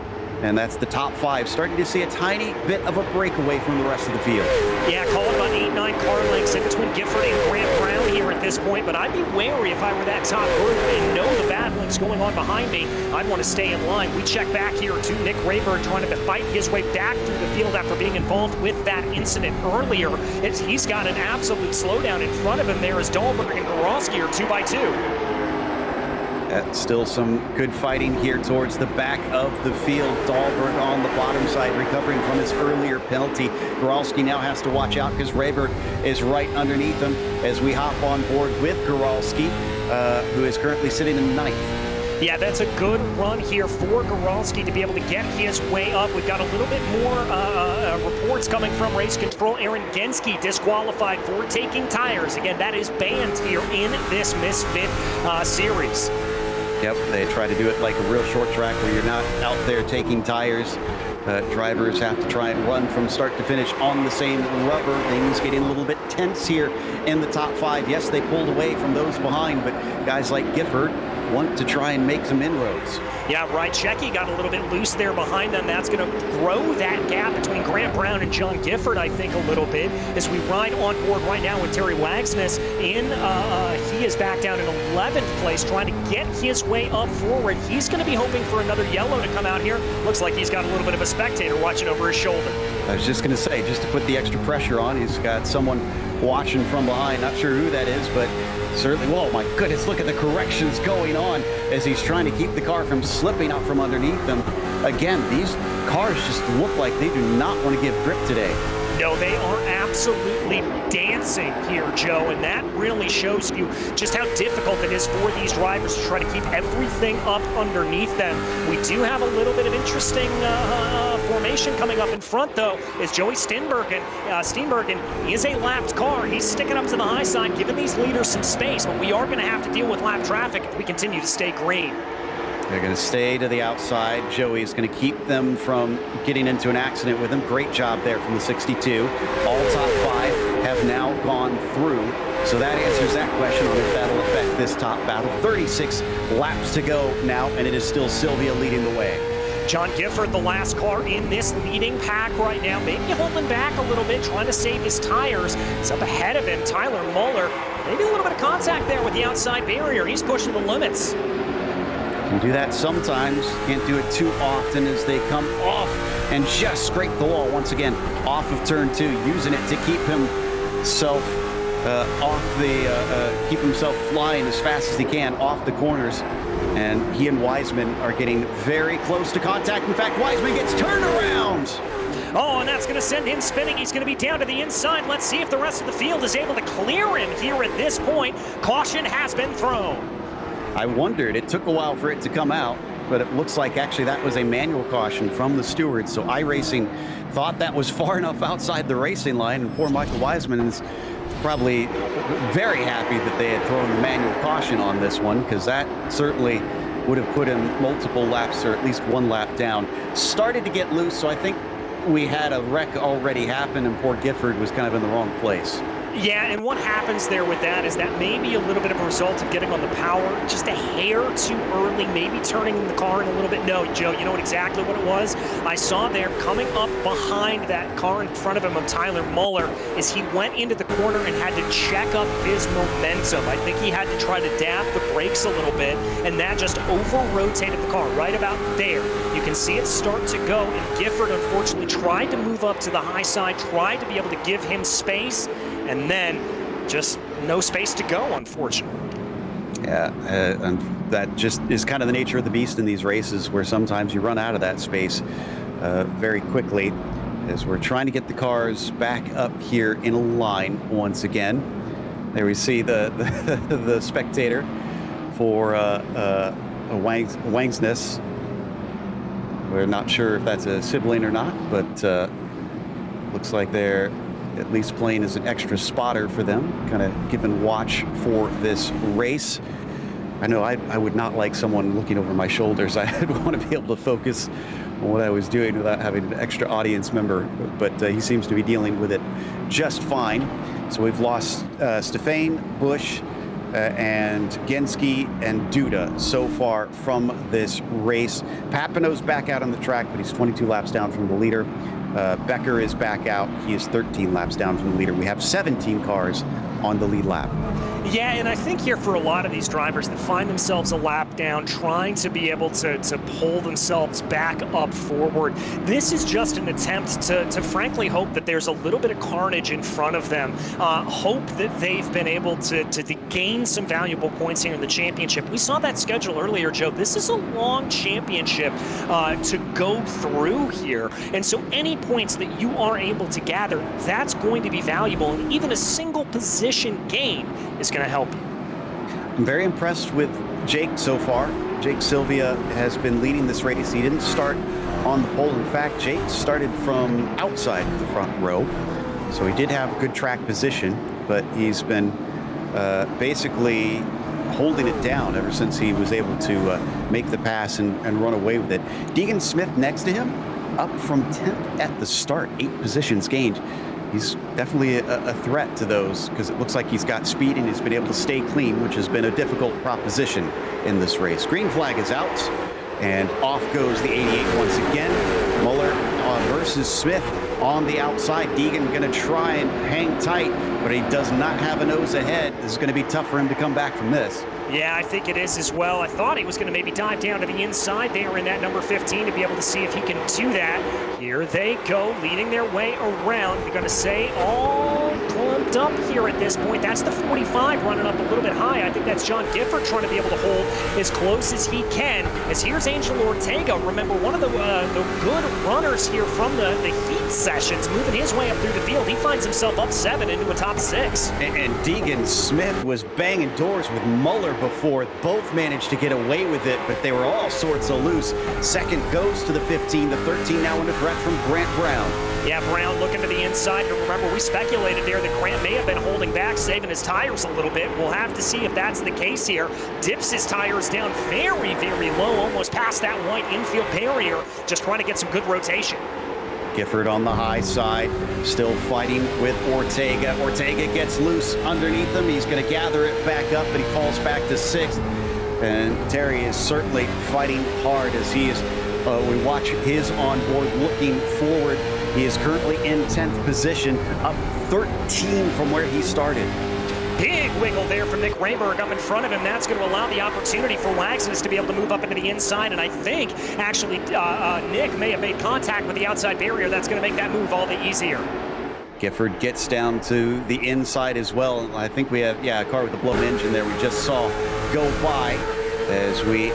Speaker 2: and that's the top 5. Starting to see a tiny bit of a breakaway from the rest of the field.
Speaker 1: Yeah, call it about 8-9 car lengths in between Gifford and Grant Brown here at this point, but I'd be wary if I were that top group and know the battling going on behind me. I'd want to stay in line. We check back here to Nick Rayburn trying to fight his way back through the field after being involved with that incident earlier. He's got an absolute slowdown in front of him there as Dahlberg and Goralski are 2 by 2.
Speaker 2: Still some good fighting here towards the back of the field. Dahlberg on the bottom side, recovering from his earlier penalty. Goralski now has to watch out because Rayburn is right underneath him as we hop on board with Goralski, who is currently sitting in 9th.
Speaker 1: Yeah, that's a good run here for Goralski to be able to get his way up. We've got a little bit more reports coming from race control. Aaron Genske disqualified for taking tires. Again, that is banned here in this Misfit series.
Speaker 2: Yep, they try to do it like a real short track where you're not out there taking tires. Drivers have to try and run from start to finish on the same rubber. Things getting a little bit tense here in the top 5. Yes, they pulled away from those behind, but guys like Gifford want to try and make some inroads.
Speaker 1: Yeah, right. Checky got a little bit loose there behind them. That's going to grow that gap between Grant Brown and John Gifford, I think, a little bit as we ride on board right now with Terry Wagsness in. He is back down in 11th place, trying to get his way up forward. He's going to be hoping for another yellow to come out here. Looks like he's got a little bit of a spectator watching over his shoulder.
Speaker 2: I was just going to say, just to put the extra pressure on, he's got someone watching from behind. Not sure who that is, but certainly, whoa, my goodness, look at the corrections going on as he's trying to keep the car from slipping out from underneath him. Again, these cars just look like they do not want to give grip today.
Speaker 1: No, they are absolutely dancing here, Joe, and that really shows you just how difficult it is for these drivers to try to keep everything up underneath them. We do have a little bit of interesting formation coming up in front, though, as Joey Steenbergen is a lapped car. He's sticking up to the high side, giving these leaders some space, but we are going to have to deal with lap traffic if we continue to stay green.
Speaker 2: They're going to stay to the outside. Joey's going to keep them from getting into an accident with him. Great job there from the 62. All top 5 have now gone through. So that answers that question on if that'll affect this top battle. 36 laps to go now, and it is still Sylvia leading the way.
Speaker 1: John Gifford, the last car in this leading pack right now, maybe holding back a little bit, trying to save his tires. It's up ahead of him, Tyler Muller. Maybe a little bit of contact there with the outside barrier. He's pushing the limits.
Speaker 2: Can do that sometimes, can't do it too often as they come off and just scrape the wall once again off of turn 2, using it to keep himself keep himself flying as fast as he can off the corners. And he and Wiseman are getting very close to contact. In fact, Wiseman gets turned around.
Speaker 1: Oh, and that's going to send him spinning. He's going to be down to the inside. Let's see if the rest of the field is able to clear him here at this point. Caution has been thrown.
Speaker 2: I wondered, it took a while for it to come out, but it looks like actually that was a manual caution from the stewards. So iRacing thought that was far enough outside the racing line, and poor Michael Wiseman is probably very happy that they had thrown the manual caution on this one, because that certainly would have put him multiple laps, or at least one lap down. Started to get loose, so I think we had a wreck already happen, and poor Gifford was kind of in the wrong place.
Speaker 1: Yeah, and what happens there with that is that maybe a little bit of a result of getting on the power just a hair too early, maybe turning the car in a little bit. No, Joe, you know exactly what it was? I saw there coming up behind that car in front of him of Tyler Muller is he went into the corner and had to check up his momentum. I think he had to try to dab the brakes a little bit, and that just over-rotated the car right about there. You can see it start to go, and Gifford unfortunately tried to move up to the high side, tried to be able to give him space, and then just no space to go, unfortunately.
Speaker 2: Yeah, and that just is kind of the nature of the beast in these races, where sometimes you run out of that space very quickly, as we're trying to get the cars back up here in a line once again. There we see the spectator for Wangsness. We're not sure if that's a sibling or not, but looks like they're at least playing as an extra spotter for them, kind of giving watch for this race. I know I would not like someone looking over my shoulders. I'd want to be able to focus what I was doing without having an extra audience member, but he seems to be dealing with it just fine. So we've lost Stefan, Busch, and Genski and Duda so far from this race. Papineau's back out on the track, but he's 22 laps down from the leader. Becker is back out. He is 13 laps down from the leader. We have 17 cars on the lead lap.
Speaker 1: Yeah, and I think here for a lot of these drivers that find themselves a lap down, trying to be able to pull themselves back up forward, this is just an attempt to frankly hope that there's a little bit of carnage in front of them. Hope that they've been able to gain some valuable points here in the championship. We saw that schedule earlier, Joe. This is a long championship to go through here. And so any points that you are able to gather, that's going to be valuable. And even a single position gain is going to help you.
Speaker 2: I'm very impressed with Jake so far. Jake Sylvia has been leading this race. He didn't start on the pole. In fact, Jake started from outside the front row. So he did have good track position, but he's been basically holding it down ever since he was able to make the pass and run away with it. Deegan Smith next to him, up from 10th at the start, 8 positions gained. He's definitely a threat to those because it looks like he's got speed and he's been able to stay clean, which has been a difficult proposition in this race. Green flag is out, and off goes the 88 once again. Muller versus Smith on the outside. Deegan going to try and hang tight, but he does not have a nose ahead. This is going to be tough for him to come back from this.
Speaker 1: Yeah, I think it is as well. I thought he was going to maybe dive down to the inside there in that number 15 to be able to see if he can do that. Here they go, leading their way around. They're going to say all clumped up here at this point. That's the 45 running up a little bit high. I think that's John Gifford trying to be able to hold as close as he can. As here's Angel Ortega. Remember, one of the good runners here from the heat sessions, moving his way up through the field. He finds himself up 7 into a top 6.
Speaker 2: And Deegan Smith was banging doors with Muller before. Both managed to get away with it, but they were all sorts of loose. Second goes to the 15. The 13 now under threat from Grant Brown.
Speaker 1: Yeah, Brown looking to the inside. And remember, we speculated there that Grant may have been holding back, saving his tires a little bit. We'll have to see if that's the case here. Dips his tires down very, very low, almost past that white infield barrier, just trying to get some good rotation.
Speaker 2: Gifford on the high side, still fighting with Ortega. Ortega gets loose underneath him. He's going to gather it back up, but he falls back to 6th. And Terry is certainly fighting hard as he is, we watch his onboard looking forward. He is currently in 10th position, up 13 from where he started.
Speaker 1: Big wiggle there from Nick Rayberg up in front of him. That's going to allow the opportunity for Wagsness to be able to move up into the inside. And I think, actually, Nick may have made contact with the outside barrier. That's going to make that move all the easier.
Speaker 2: Gifford gets down to the inside as well. I think we have, a car with a blown engine there we just saw go by as we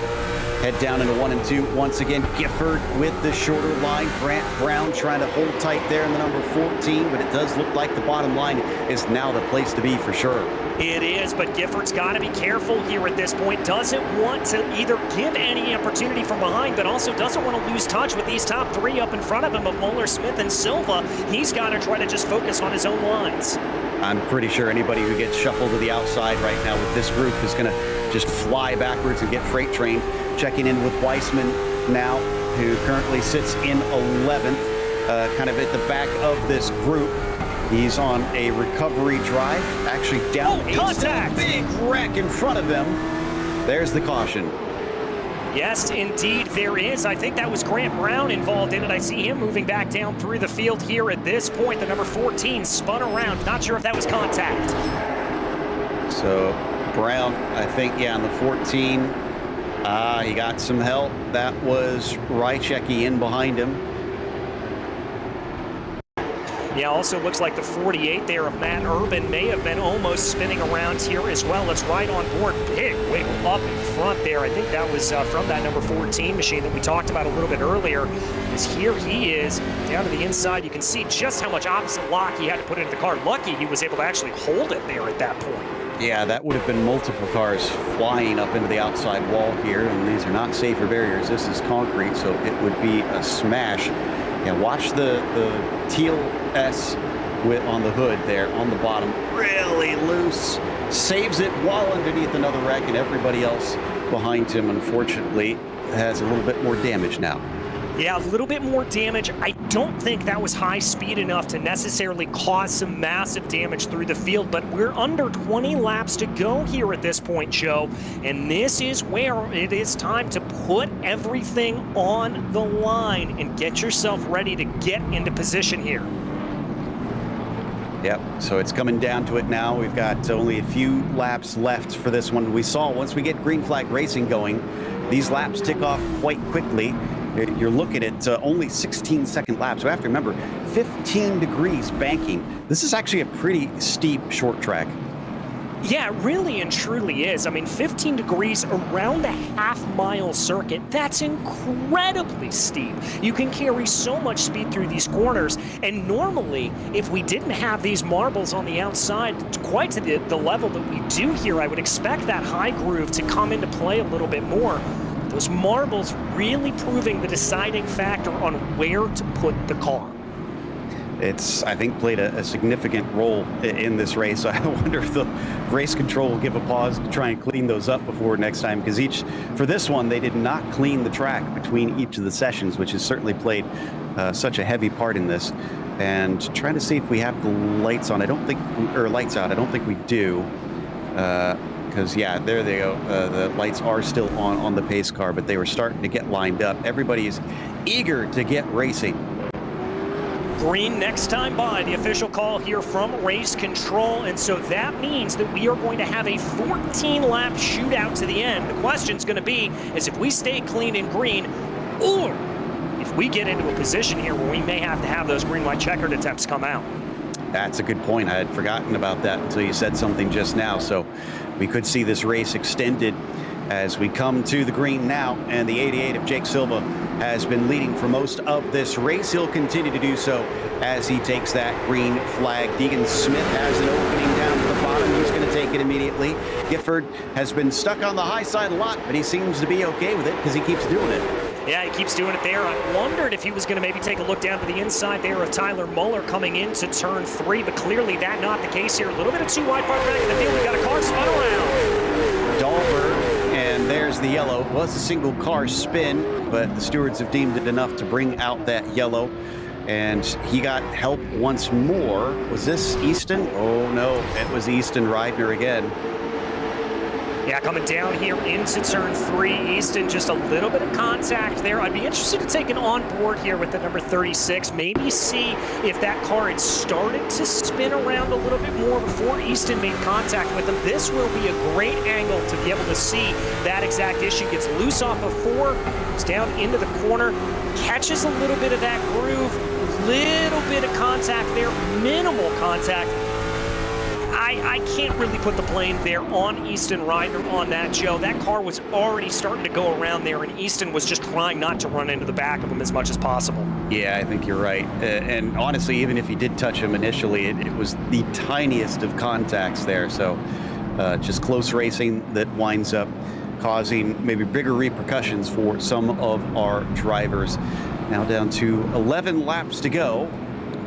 Speaker 2: head down into 1 and 2. Once again, Gifford with the shorter line. Grant Brown trying to hold tight there in the number 14, but it does look like the bottom line is now the place to be for sure.
Speaker 1: It is, but Gifford's got to be careful here at this point. Doesn't want to either give any opportunity from behind, but also doesn't want to lose touch with these top 3 up in front of him of Muller, Smith, and Silva. He's got to try to just focus on his own lines.
Speaker 2: I'm pretty sure anybody who gets shuffled to the outside right now with this group is going to just fly backwards and get freight trained. Checking in with Weissman now, who currently sits in 11th, kind of at the back of this group. He's on a recovery drive, actually down.
Speaker 1: Oh, contact!
Speaker 2: Big wreck in front of him. There's the caution.
Speaker 1: Yes, indeed, there is. I think that was Grant Brown involved in it. I see him moving back down through the field here at this point. The number 14 spun around. Not sure if that was contact.
Speaker 2: So Brown, I think, on the 14. He got some help. That was Rychecki in behind him.
Speaker 1: Yeah, also looks like the 48 there of Matt Urban may have been almost spinning around here as well. It's right on board. Big wiggle up in front there. I think that was from that number 14 machine that we talked about a little bit earlier. As here he is down to the inside. You can see just how much opposite lock he had to put into the car. Lucky he was able to actually hold it there at that point.
Speaker 2: Yeah, that would have been multiple cars flying up into the outside wall here, and these are not safer barriers. This is concrete, so it would be a smash. Yeah, watch the teal S on the hood there on the bottom. Really loose. Saves it while underneath another wreck, and everybody else behind him, unfortunately, has a little bit more damage now.
Speaker 1: Yeah, a little bit more damage. I don't think that was high speed enough to necessarily cause some massive damage through the field, but we're under 20 laps to go here at this point, Joe, and this is where it is time to put everything on the line and get yourself ready to get into position here.
Speaker 2: Yep, so it's coming down to it now. We've got only a few laps left for this one. We saw once we get green flag racing going, these laps tick off quite quickly. You're looking at only 16-second laps. So you have to remember, 15 degrees banking. This is actually a pretty steep short track.
Speaker 1: Yeah, it really and truly is. I mean, 15 degrees around a half-mile circuit, that's incredibly steep. You can carry so much speed through these corners, and normally, if we didn't have these marbles on the outside quite to the level that we do here, I would expect that high groove to come into play a little bit more. Those marbles really proving the deciding factor on where to put the car.
Speaker 2: It's, I think, played a significant role in this race. I wonder if the race control will give a pause to try and clean those up before next time, because for this one, they did not clean the track between each of the sessions, which has certainly played such a heavy part in this. And trying to see if we have the lights on. Lights out. I don't think we do. Because, yeah, there they go. The lights are still on the pace car, but they were starting to get lined up. Everybody is eager to get racing.
Speaker 1: Green next time by, the official call here from race control, and so that means that we are going to have a 14-lap shootout to the end. The question's going to be is if we stay clean in green, or if we get into a position here where we may have to have those green-white checkered attempts come out.
Speaker 2: That's a good point. I had forgotten about that until you said something just now. So we could see this race extended as we come to the green now, and the 88 of Jake Silva has been leading for most of this race. He'll continue to do so as he takes that green flag. Deegan Smith has an opening down to the bottom. He's going to take it immediately. Gifford has been stuck on the high side a lot, but he seems to be okay with it because he keeps doing it.
Speaker 1: Yeah, he keeps doing it there. I wondered if he was going to maybe take a look down to the inside there of Tyler Muller coming into turn 3, but clearly that's not the case here. A little bit of too wide far back in the field. We got a car spun around.
Speaker 2: Dahlberg, and there's the yellow. It was a single car spin, but the stewards have deemed it enough to bring out that yellow. And he got help once more. Was this Easton? Oh no, it was Easton Reidner again.
Speaker 1: Yeah, coming down here into turn 3, Easton, just a little bit of contact there. I'd be interested to take an on board here with the number 36, maybe see if that car had started to spin around a little bit more before Easton made contact with him. This will be a great angle to be able to see that exact issue. Gets loose off of 4, goes down into the corner, catches a little bit of that groove, little bit of contact there, minimal contact. I can't really put the blame there on Easton Reidner on that, Joe. That car was already starting to go around there, and Easton was just trying not to run into the back of him as much as possible.
Speaker 2: Yeah, I think you're right. And honestly, even if he did touch him initially, it was the tiniest of contacts there. So just close racing that winds up causing maybe bigger repercussions for some of our drivers. Now down to 11 laps to go.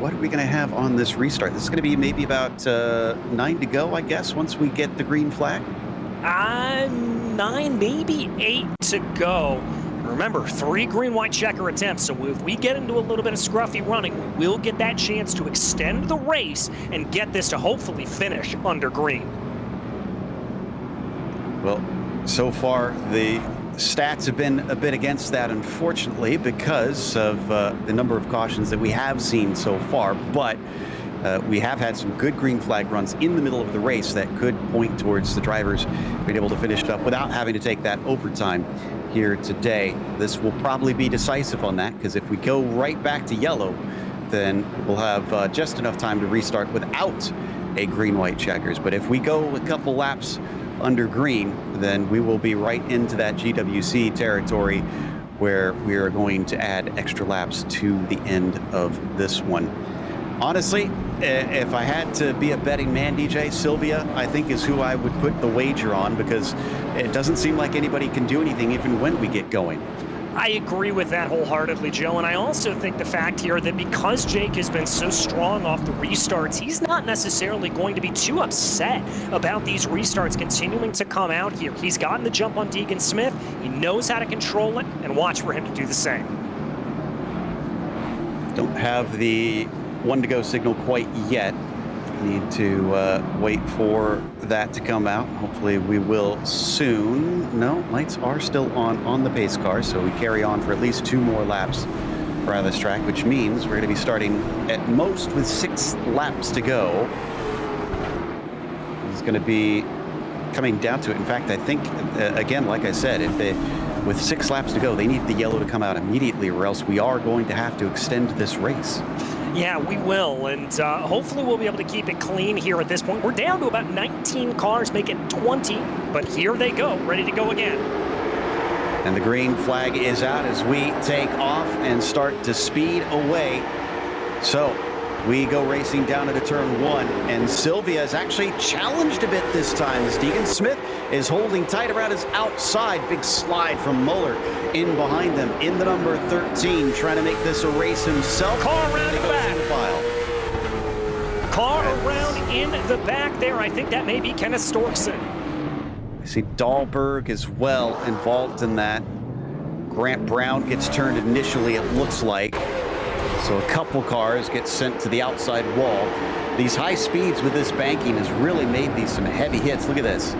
Speaker 2: What are we going to have on this restart? This is going to be maybe about 9 to go, I guess, once we get the green flag?
Speaker 1: 9, maybe 8 to go. Remember, 3 green-white checker attempts, so if we get into a little bit of scruffy running, we will get that chance to extend the race and get this to hopefully finish under green.
Speaker 2: Well, so far, the stats have been a bit against that, unfortunately, because of the number of cautions that we have seen so far. But we have had some good green flag runs in the middle of the race that could point towards the drivers being able to finish it up without having to take that overtime here today. This will probably be decisive on that, because if we go right back to yellow, then we'll have just enough time to restart without a green-white checkers. But if we go a couple laps under green, then we will be right into that GWC territory where we are going to add extra laps to the end of this one. Honestly, if I had to be a betting man, DJ, Sylvia, I think is who I would put the wager on, because it doesn't seem like anybody can do anything even when we get going.
Speaker 1: I agree with that wholeheartedly, Joe, and I also think the fact here that because Jake has been so strong off the restarts, he's not necessarily going to be too upset about these restarts continuing to come out here. He's gotten the jump on Deegan Smith, he knows how to control it, and watch for him to do the same.
Speaker 2: Don't have the 1 to go signal quite yet. Need to wait for that to come out. Hopefully we will soon. No, lights are still on the pace car, so we carry on for at least 2 more laps around this track, which means we're going to be starting at most with 6 laps to go. It's going to be coming down to it. In fact, I think, again, like I said, with 6 laps to go, they need the yellow to come out immediately, or else we are going to have to extend this race.
Speaker 1: Yeah, we will, and hopefully we'll be able to keep it clean here at this point. We're down to about 19 cars, make it 20, but here they go, ready to go again.
Speaker 2: And the green flag is out as we take off and start to speed away. So we go racing down into turn 1, and Sylvia is actually challenged a bit this time as Deegan Smith is holding tight around his outside. Big slide from Muller in behind them in the number 13, trying to make this a race himself.
Speaker 1: Car around in the back. Car around in the back there. I think that may be Kenneth Storkson.
Speaker 2: I see Dahlberg as well involved in that. Grant Brown gets turned initially, it looks like. So a couple cars get sent to the outside wall. These high speeds with this banking has really made these some heavy hits. Look at this.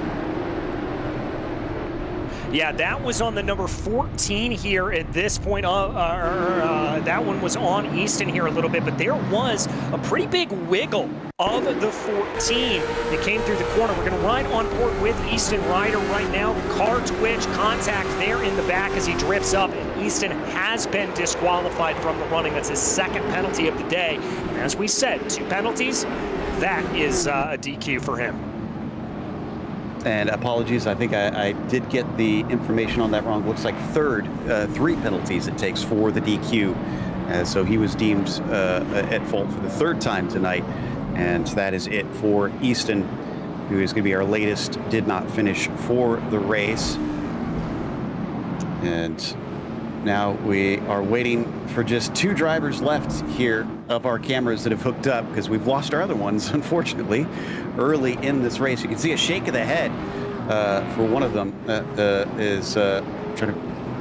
Speaker 1: Yeah, that was on the number 14 here at this point. That one was on Easton here a little bit, but there was a pretty big wiggle of the 14 that came through the corner. We're going to ride on board with Easton Ryder right now. Car twitch, contact there in the back as he drifts up, and Easton has been disqualified from the running. That's his 2nd penalty of the day. And as we said, 2 penalties, that is a DQ for him.
Speaker 2: And apologies, I think I did get the information on that wrong. Looks like 3 penalties it takes for the DQ. So he was deemed at fault for the 3rd time tonight. And that is it for Easton, who is going to be our latest did not finish for the race. And now we are waiting for just 2 drivers left here of our cameras that have hooked up, because we've lost our other ones, unfortunately, early in this race. You can see a shake of the head for one of them.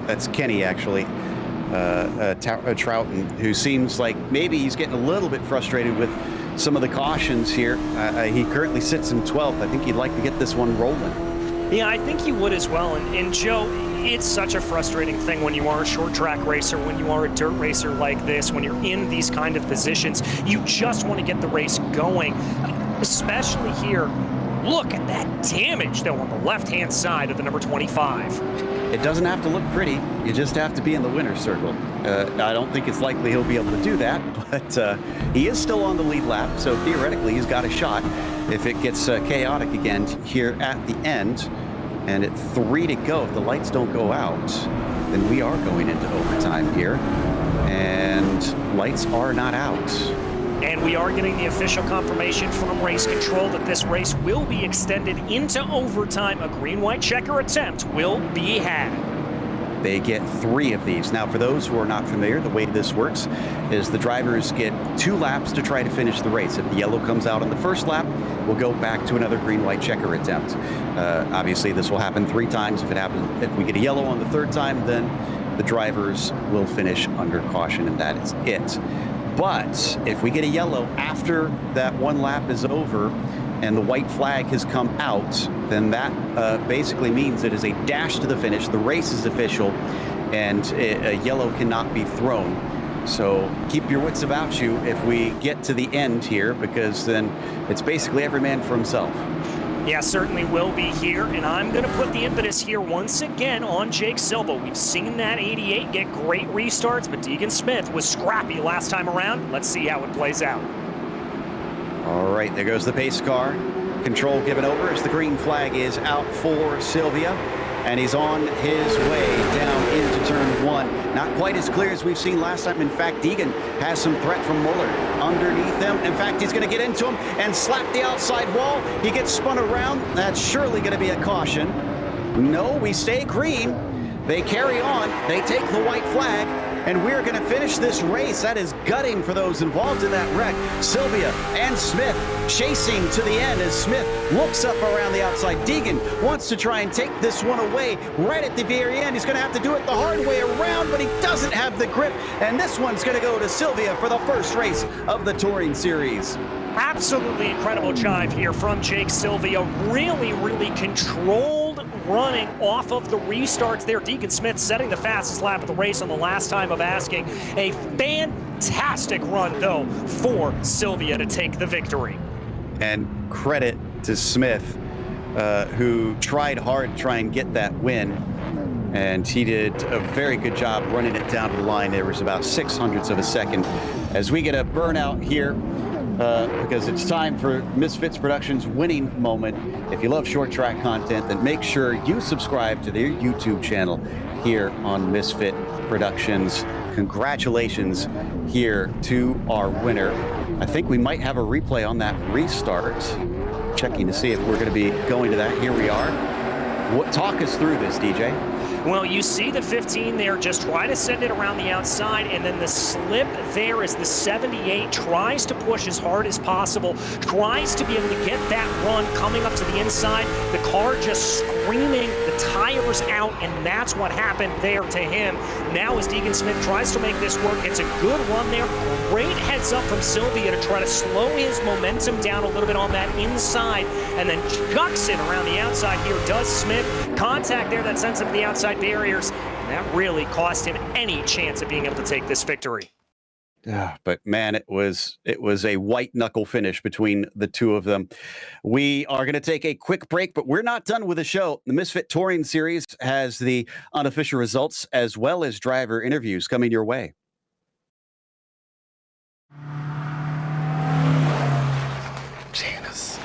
Speaker 2: That's Kenny, actually, Troughton, who seems like maybe he's getting a little bit frustrated with some of the cautions here. He currently sits in 12th. I think he'd like to get this one rolling.
Speaker 1: Yeah, I think he would as well. And Joe, it's such a frustrating thing when you are a short track racer, when you are a dirt racer like this, when you're in these kind of positions. You just want to get the race going, especially here. Look at that damage, though, on the left-hand side of the number 25.
Speaker 2: It doesn't have to look pretty. You just have to be in the winner's circle. I don't think it's likely he'll be able to do that, but he is still on the lead lap, so theoretically he's got a shot if it gets chaotic again here at the end. And at 3 to go, if the lights don't go out, then we are going into overtime here. And lights are not out.
Speaker 1: And we are getting the official confirmation from race control that this race will be extended into overtime. A green-white checker attempt will be had.
Speaker 2: They get 3 of these. Now, for those who are not familiar, the way this works is the drivers get 2 laps to try to finish the race. If the yellow comes out on the first lap, we'll go back to another green-white checker attempt. Obviously, this will happen 3 times. If we get a yellow on the 3rd time, then the drivers will finish under caution, and that is it. But if we get a yellow after that 1 lap is over and the white flag has come out, then that basically means it is a dash to the finish. The race is official, and a yellow cannot be thrown. So keep your wits about you if we get to the end here, because then it's basically every man for himself.
Speaker 1: Yeah, certainly will be here, and I'm going to put the impetus here once again on Jake Silva. We've seen that 88 get great restarts, but Deegan Smith was scrappy last time around. Let's see how it plays out.
Speaker 2: All right, there goes the pace car. Control given over as the green flag is out for Sylvia, and he's on his way down into turn 1. Not quite as clear as we've seen last time. In fact, Deegan has some threat from Muller underneath him. In fact, he's going to get into him and slap the outside wall. He gets spun around. That's surely going to be a caution. No, we stay green. They carry on. They take the white flag. And we're going to finish this race. That is gutting for those involved in that wreck. Sylvia and Smith chasing to the end as Smith looks up around the outside. Deegan wants to try and take this one away right at the very end. He's going to have to do it the hard way around, but he doesn't have the grip. And this one's going to go to Sylvia for the first race of the Touring Series.
Speaker 1: Absolutely incredible drive here from Jake Sylvia. Really controlled running off of the restarts there. Deegan Smith setting the fastest lap of the race on the last time of asking. A fantastic run, though, for Sylvia to take the victory.
Speaker 2: And credit to Smith, who tried hard to try and get that win. And he did a very good job running it down the line. There was about 0.06 of a second. As we get a burnout here, because it's time for Misfits Productions' winning moment. If you love short track content, then make sure you subscribe to their YouTube channel here on Misfit Productions. Congratulations here to our winner. I think we might have a replay on that restart. Checking to see if we're going to be going to that. Here we are. Talk us through this, DJ.
Speaker 1: Well, you see the 15 there just try to send it around the outside, and then the slip there as the 78 tries to push as hard as possible, tries to be able to get that run coming up to the inside. The car just screaming, the tires out, and that's what happened there to him. Now as Deegan Smith tries to make this work, it's a good run there. Great heads up from Sylvia to try to slow his momentum down a little bit on that inside, and then chucks it around the outside here. Does Smith contact there that sends him to the outside barriers, and that really cost him any chance of being able to take this victory.
Speaker 2: But man, it was a white knuckle finish between the two of them. We are going to take a quick break, but we're not done with the show. The Misfit Touring Series has the unofficial results as well as driver interviews coming your way.
Speaker 3: Janice.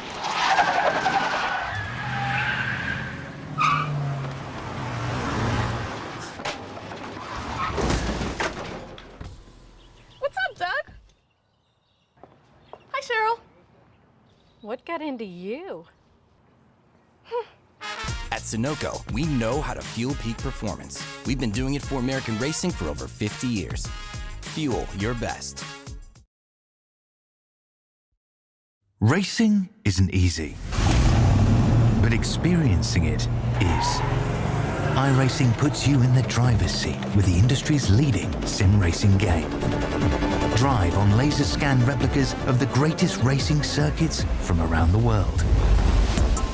Speaker 4: Cheryl. What got into you?
Speaker 5: At Sunoco, we know how to fuel peak performance. We've been doing it for American racing for over 50 years. Fuel your best.
Speaker 6: Racing isn't easy, but experiencing it is. iRacing puts you in the driver's seat with the industry's leading sim racing game. Drive on laser scan replicas of the greatest racing circuits from around the world.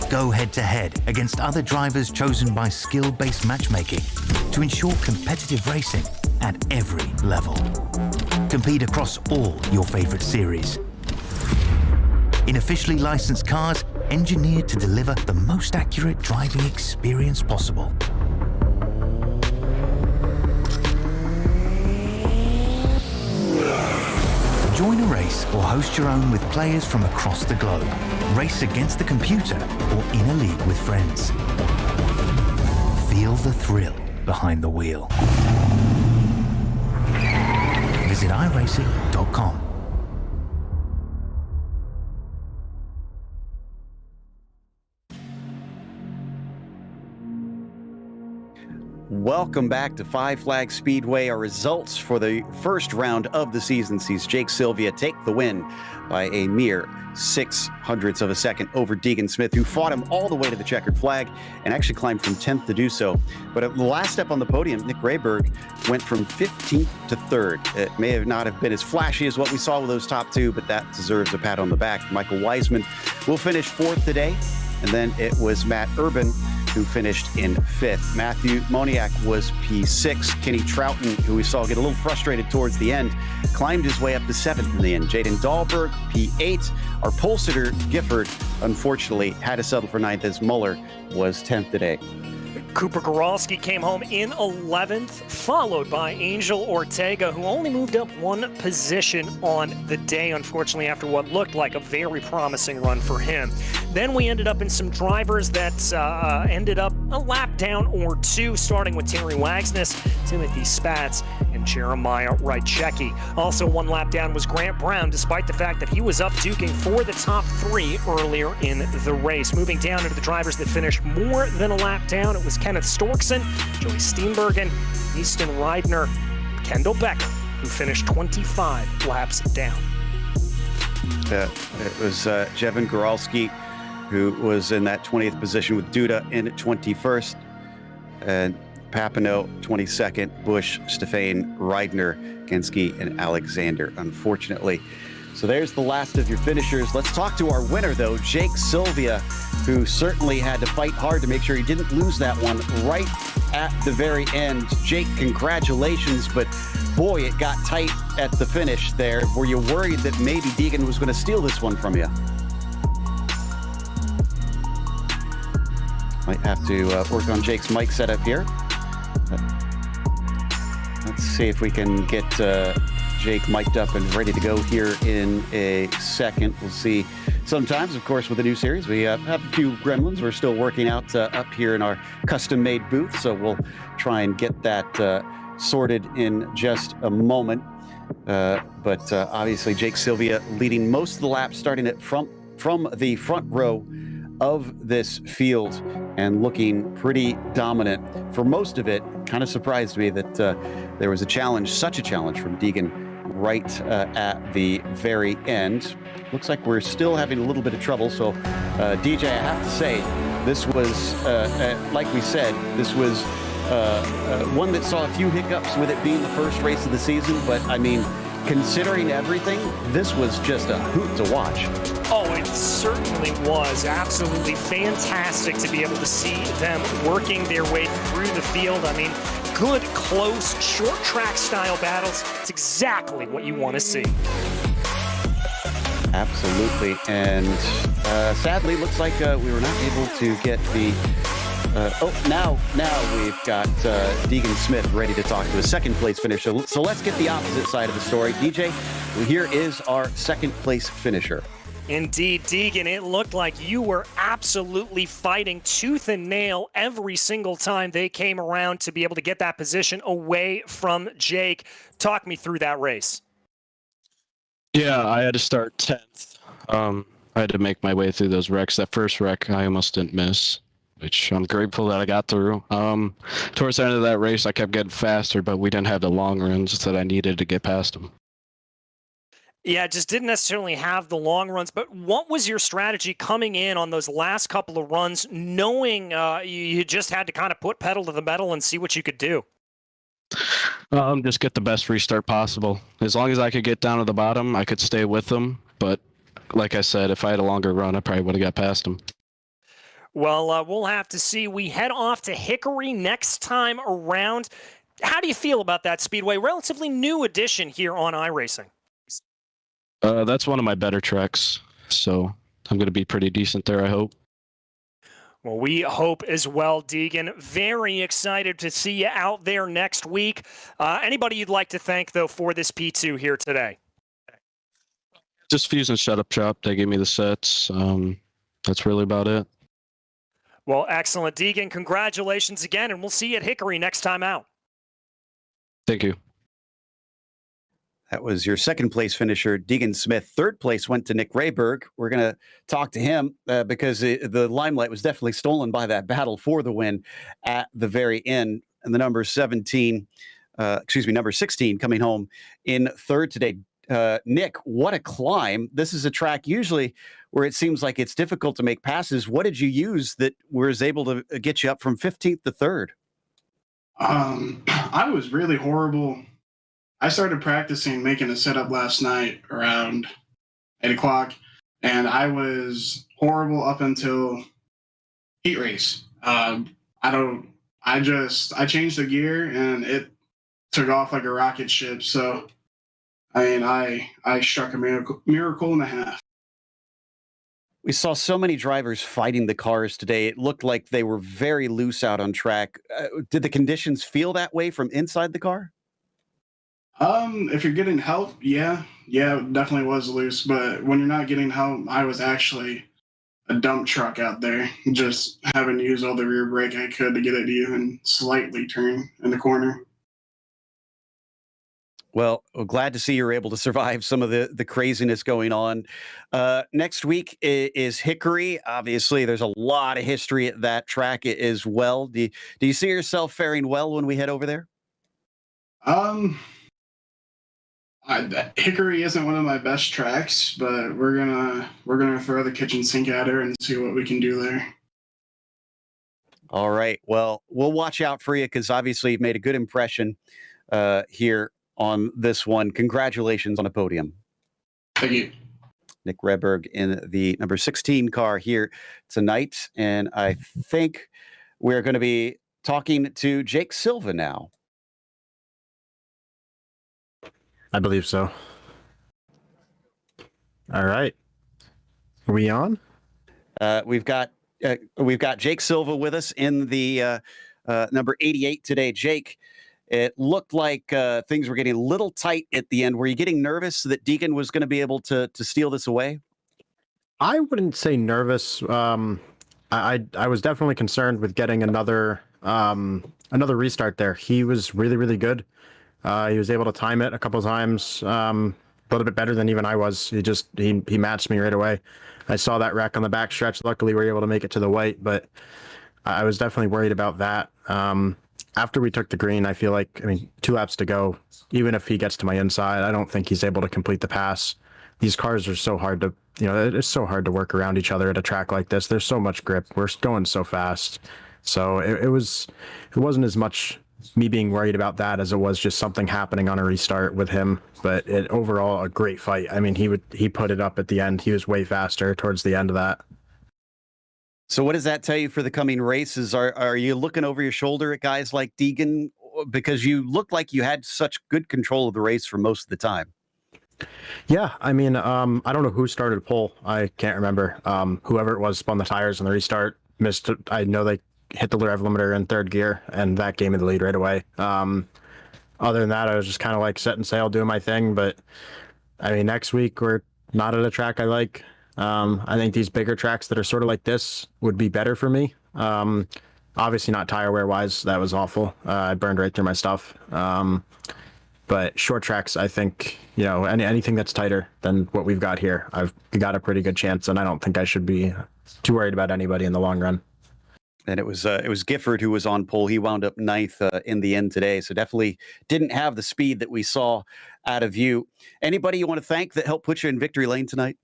Speaker 6: Go head-to-head against other drivers chosen by skill-based matchmaking to ensure competitive racing at every level. Compete across all your favorite series. In officially licensed cars, engineered to deliver the most accurate driving experience possible. Join a race or host your own with players from across the globe. Race against the computer or in a league with friends. Feel the thrill behind the wheel. Visit iRacing.com.
Speaker 2: Welcome back to Five Flags Speedway. Our results for the first round of the season sees Jake Sylvia take the win by a mere 0.06 of a second over Deegan Smith, who fought him all the way to the checkered flag and actually climbed from 10th to do so. But at the last step on the podium, Nick Rayberg went from 15th to 3rd. It may have not have been as flashy as what we saw with those top two, but that deserves a pat on the back. Michael Wiseman will finish 4th today, and then it was Matt Urban who finished in 5th. Matthew Moniak was P6. Kenny Troughton, who we saw get a little frustrated towards the end, climbed his way up to 7th in the end. Jaden Dahlberg, P8. Our pole sitter, Gifford, unfortunately had to settle for 9th as Muller was 10th today.
Speaker 1: Cooper Goralski came home in 11th, followed by Angel Ortega, who only moved up 1 position on the day, unfortunately, after what looked like a very promising run for him. Then we ended up in some drivers that ended up a lap down or 2, starting with Terry Wagsness, Timothy Spatz, and Jeremiah Rychecki. Also 1 lap down was Grant Brown, despite the fact that he was up duking for the top 3 earlier in the race. Moving down into the drivers that finished more than a lap down, it was Kenneth Storkson, Joey Steenbergen, Easton Reidner, Kendall Becker, who finished 25 laps down.
Speaker 2: It was Jevin Goralski, who was in that 20th position with Duda in 21st, and Papineau 22nd, Bush, Stefan, Reidner, Genski, and Alexander, unfortunately. So there's the last of your finishers. Let's talk to our winner, though, Jake Sylvia, who certainly had to fight hard to make sure he didn't lose that one right at the very end. Jake, congratulations, but boy, it got tight at the finish there. Were you worried that maybe Deegan was going to steal this one from you? Might have to work on Jake's mic setup here. Let's see if we can get Jake mic'd up and ready to go here in a second. We'll see. Sometimes, of course, with the new series, we have a few gremlins we're still working out up here in our custom-made booth, so we'll try and get that sorted in just a moment. But obviously, Jake Sylvia leading most of the laps, starting it from the front row of this field and looking pretty dominant for most of it. Kind of surprised me that there was such a challenge from Deegan right at the very end. Looks like we're still having a little bit of trouble. So DJ, I have to say, this was, like we said, this was one that saw a few hiccups with it being the first race of the season. But I mean, considering everything, this was just a hoot to watch.
Speaker 1: Oh, it certainly was. Absolutely fantastic to be able to see them working their way through the field. I mean, good, close, short track style battles. It's exactly what you want to see.
Speaker 2: Absolutely. And sadly, looks like we were not able to get the... now we've got Deegan Smith ready to talk to a second place finisher. So let's get the opposite side of the story. DJ, here is our second place finisher.
Speaker 1: Indeed, Deegan, it looked like you were absolutely fighting tooth and nail every single time they came around to be able to get that position away from Jake. Talk me through that race.
Speaker 7: Yeah, I had to start 10th. I had to make my way through those wrecks. That first wreck, I almost didn't miss, which I'm grateful that I got through. Towards the end of that race, I kept getting faster, but we didn't have the long runs that I needed to get past them.
Speaker 1: Yeah, just didn't necessarily have the long runs, but what was your strategy coming in on those last couple of runs, knowing you just had to kind of put pedal to the metal and see what you could do?
Speaker 7: Just get the best restart possible. As long as I could get down to the bottom, I could stay with them. But like I said, if I had a longer run, I probably would have got past them.
Speaker 1: Well, we'll have to see. We head off to Hickory next time around. How do you feel about that speedway? Relatively new addition here on iRacing.
Speaker 7: That's one of my better tracks, so I'm going to be pretty decent there, I hope.
Speaker 1: Well, we hope as well, Deegan. Very excited to see you out there next week. Anybody you'd like to thank, though, for this P2 here today?
Speaker 7: Just Fuse and Shut Up Shop. They gave me the sets. That's really about it.
Speaker 1: Well, excellent. Deegan, congratulations again, and we'll see you at Hickory next time out.
Speaker 7: Thank you.
Speaker 2: That was your second place finisher, Deegan Smith. Third place went to Nick Rayberg. We're going to talk to him because the limelight was definitely stolen by that battle for the win at the very end. And the number 16 coming home in third today. Nick, what a climb. This is a track usually where it seems like it's difficult to make passes. What did you use that was able to get you up from 15th to third?
Speaker 8: I was really horrible. I started practicing making a setup last night around 8 o'clock, and I was horrible up until heat race. I changed the gear and it took off like a rocket ship. So, I mean, I struck a miracle and a half.
Speaker 2: We saw so many drivers fighting the cars today. It looked like they were very loose out on track. Did the conditions feel that way from inside the car?
Speaker 8: If you're getting help, yeah, it definitely was loose. But when you're not getting help, I was actually a dump truck out there, just having to use all the rear brake I could to get it to even slightly turn in the corner.
Speaker 2: Well, glad to see you're able to survive some of the craziness going on. Next week is Hickory. Obviously, there's a lot of history at that track as well. Do you see yourself faring well when we head over there?
Speaker 8: Hickory isn't one of my best tracks, but we're gonna throw the kitchen sink at her and see what we can do there.
Speaker 2: All right. Well, we'll watch out for you because obviously you've made a good impression here on this one. Congratulations on a podium.
Speaker 8: Thank you.
Speaker 2: Nick Redberg in the number 16 car here tonight. And I think we're going to be talking to Jake Silva now.
Speaker 9: I believe so. All right. Are we on?
Speaker 2: We've got Jake Silva with us in the number 88 today. Jake, it looked like things were getting a little tight at the end. Were you getting nervous that Deegan was going to be able to steal this away?
Speaker 9: I wouldn't say nervous. I was definitely concerned with getting another restart there. He was really, really good. He was able to time it a couple of times, a little bit better than even I was. He matched me right away. I saw that wreck on the back stretch. Luckily, we were able to make it to the white, but I was definitely worried about that. After we took the green, I feel like, 2 laps to go. Even if he gets to my inside, I don't think he's able to complete the pass. These cars are so hard to, it's so hard to work around each other at a track like this. There's so much grip. We're going so fast. So it wasn't as much me being worried about that as it was just something happening on a restart with him. But overall, a great fight. He put it up at the end. He was way faster towards the end of that.
Speaker 2: So what does that tell you for the coming races? Are you looking over your shoulder at guys like Deegan? Because you looked like you had such good control of the race for most of the time.
Speaker 9: Yeah, I don't know who started pole. I can't remember. Whoever it was spun the tires on the restart. Missed. I know they hit the rev limiter in 3rd gear, and that gave me the lead right away. Other than that, I was just kind of like setting sail, doing my thing. But next week we're not at a track I like. I think these bigger tracks that are sort of like this would be better for me. Obviously not tire wear wise. That was awful. I burned right through my stuff. But short tracks, I think, anything that's tighter than what we've got here, I've got a pretty good chance, and I don't think I should be too worried about anybody in the long run.
Speaker 2: And it was Gifford who was on pole. He wound up 9th in the end today. So definitely didn't have the speed that we saw out of you. Anybody you want to thank that helped put you in victory lane tonight?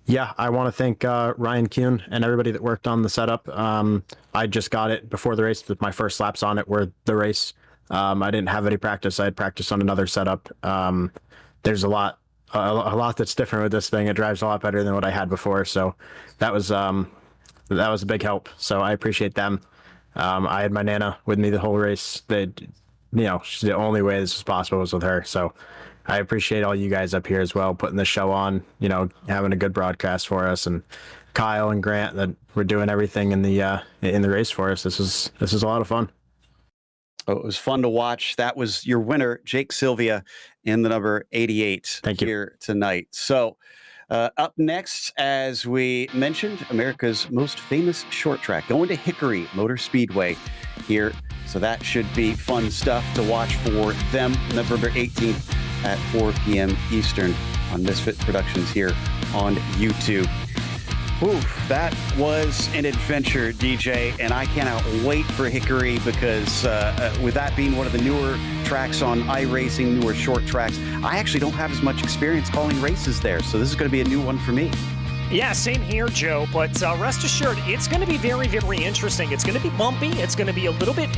Speaker 9: Yeah, I want to thank Ryan Kuhn and everybody that worked on the setup. I just got it before the race. My first laps on it were the race. I didn't have any practice. I had practice on another setup. There's a lot that's different with this thing. It drives a lot better than what I had before. So that was a big help. So I appreciate them. I had my Nana with me the whole race. She's the only way this was possible was with her. So I appreciate all you guys up here as well, putting the show on, having a good broadcast for us, and Kyle and Grant that were doing everything in the race for us. This is a lot of fun.
Speaker 2: Oh, it was fun to watch. That was your winner, Jake Silva, in the number 88
Speaker 9: Thank you.
Speaker 2: Here tonight. So up next, as we mentioned, America's most famous short track, going to Hickory Motor Speedway here. So that should be fun stuff to watch for them, November 18th at 4 p.m. Eastern on Misfit Productions here on YouTube. Oof, that was an adventure, DJ, and I cannot wait for Hickory because with that being one of the newer tracks on iRacing, newer short tracks, I actually don't have as much experience calling races there, so this is going to be a new one for me.
Speaker 1: Yeah, same here, Joe, but rest assured, it's going to be very, very interesting. It's going to be bumpy. It's going to be a little bit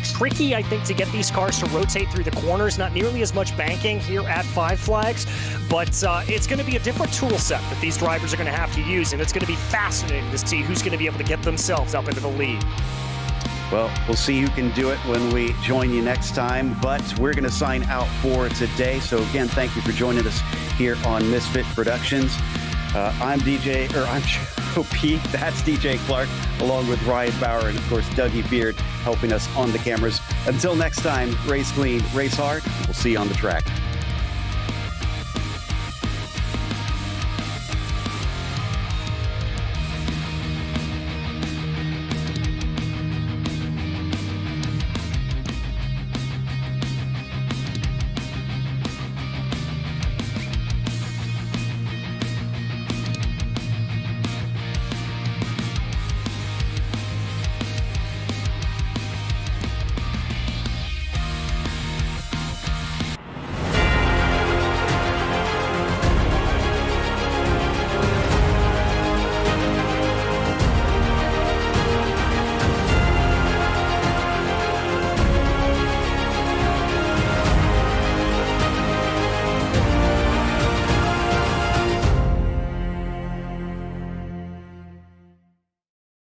Speaker 1: tricky, I think, to get these cars to rotate through the corners. Not nearly as much banking here at Five Flags, but it's going to be a different tool set that these drivers are going to have to use, and it's going to be fascinating to see who's going to be able to get themselves up into the lead.
Speaker 2: Well, we'll see who can do it when we join you next time, but we're going to sign out for today. So again, thank you for joining us here on Misfit Productions. I'm Joe P. That's DJ Clark, along with Ryan Bauer and, of course, Dougie Beard helping us on the cameras. Until next time, race clean, race hard. We'll see you on the track.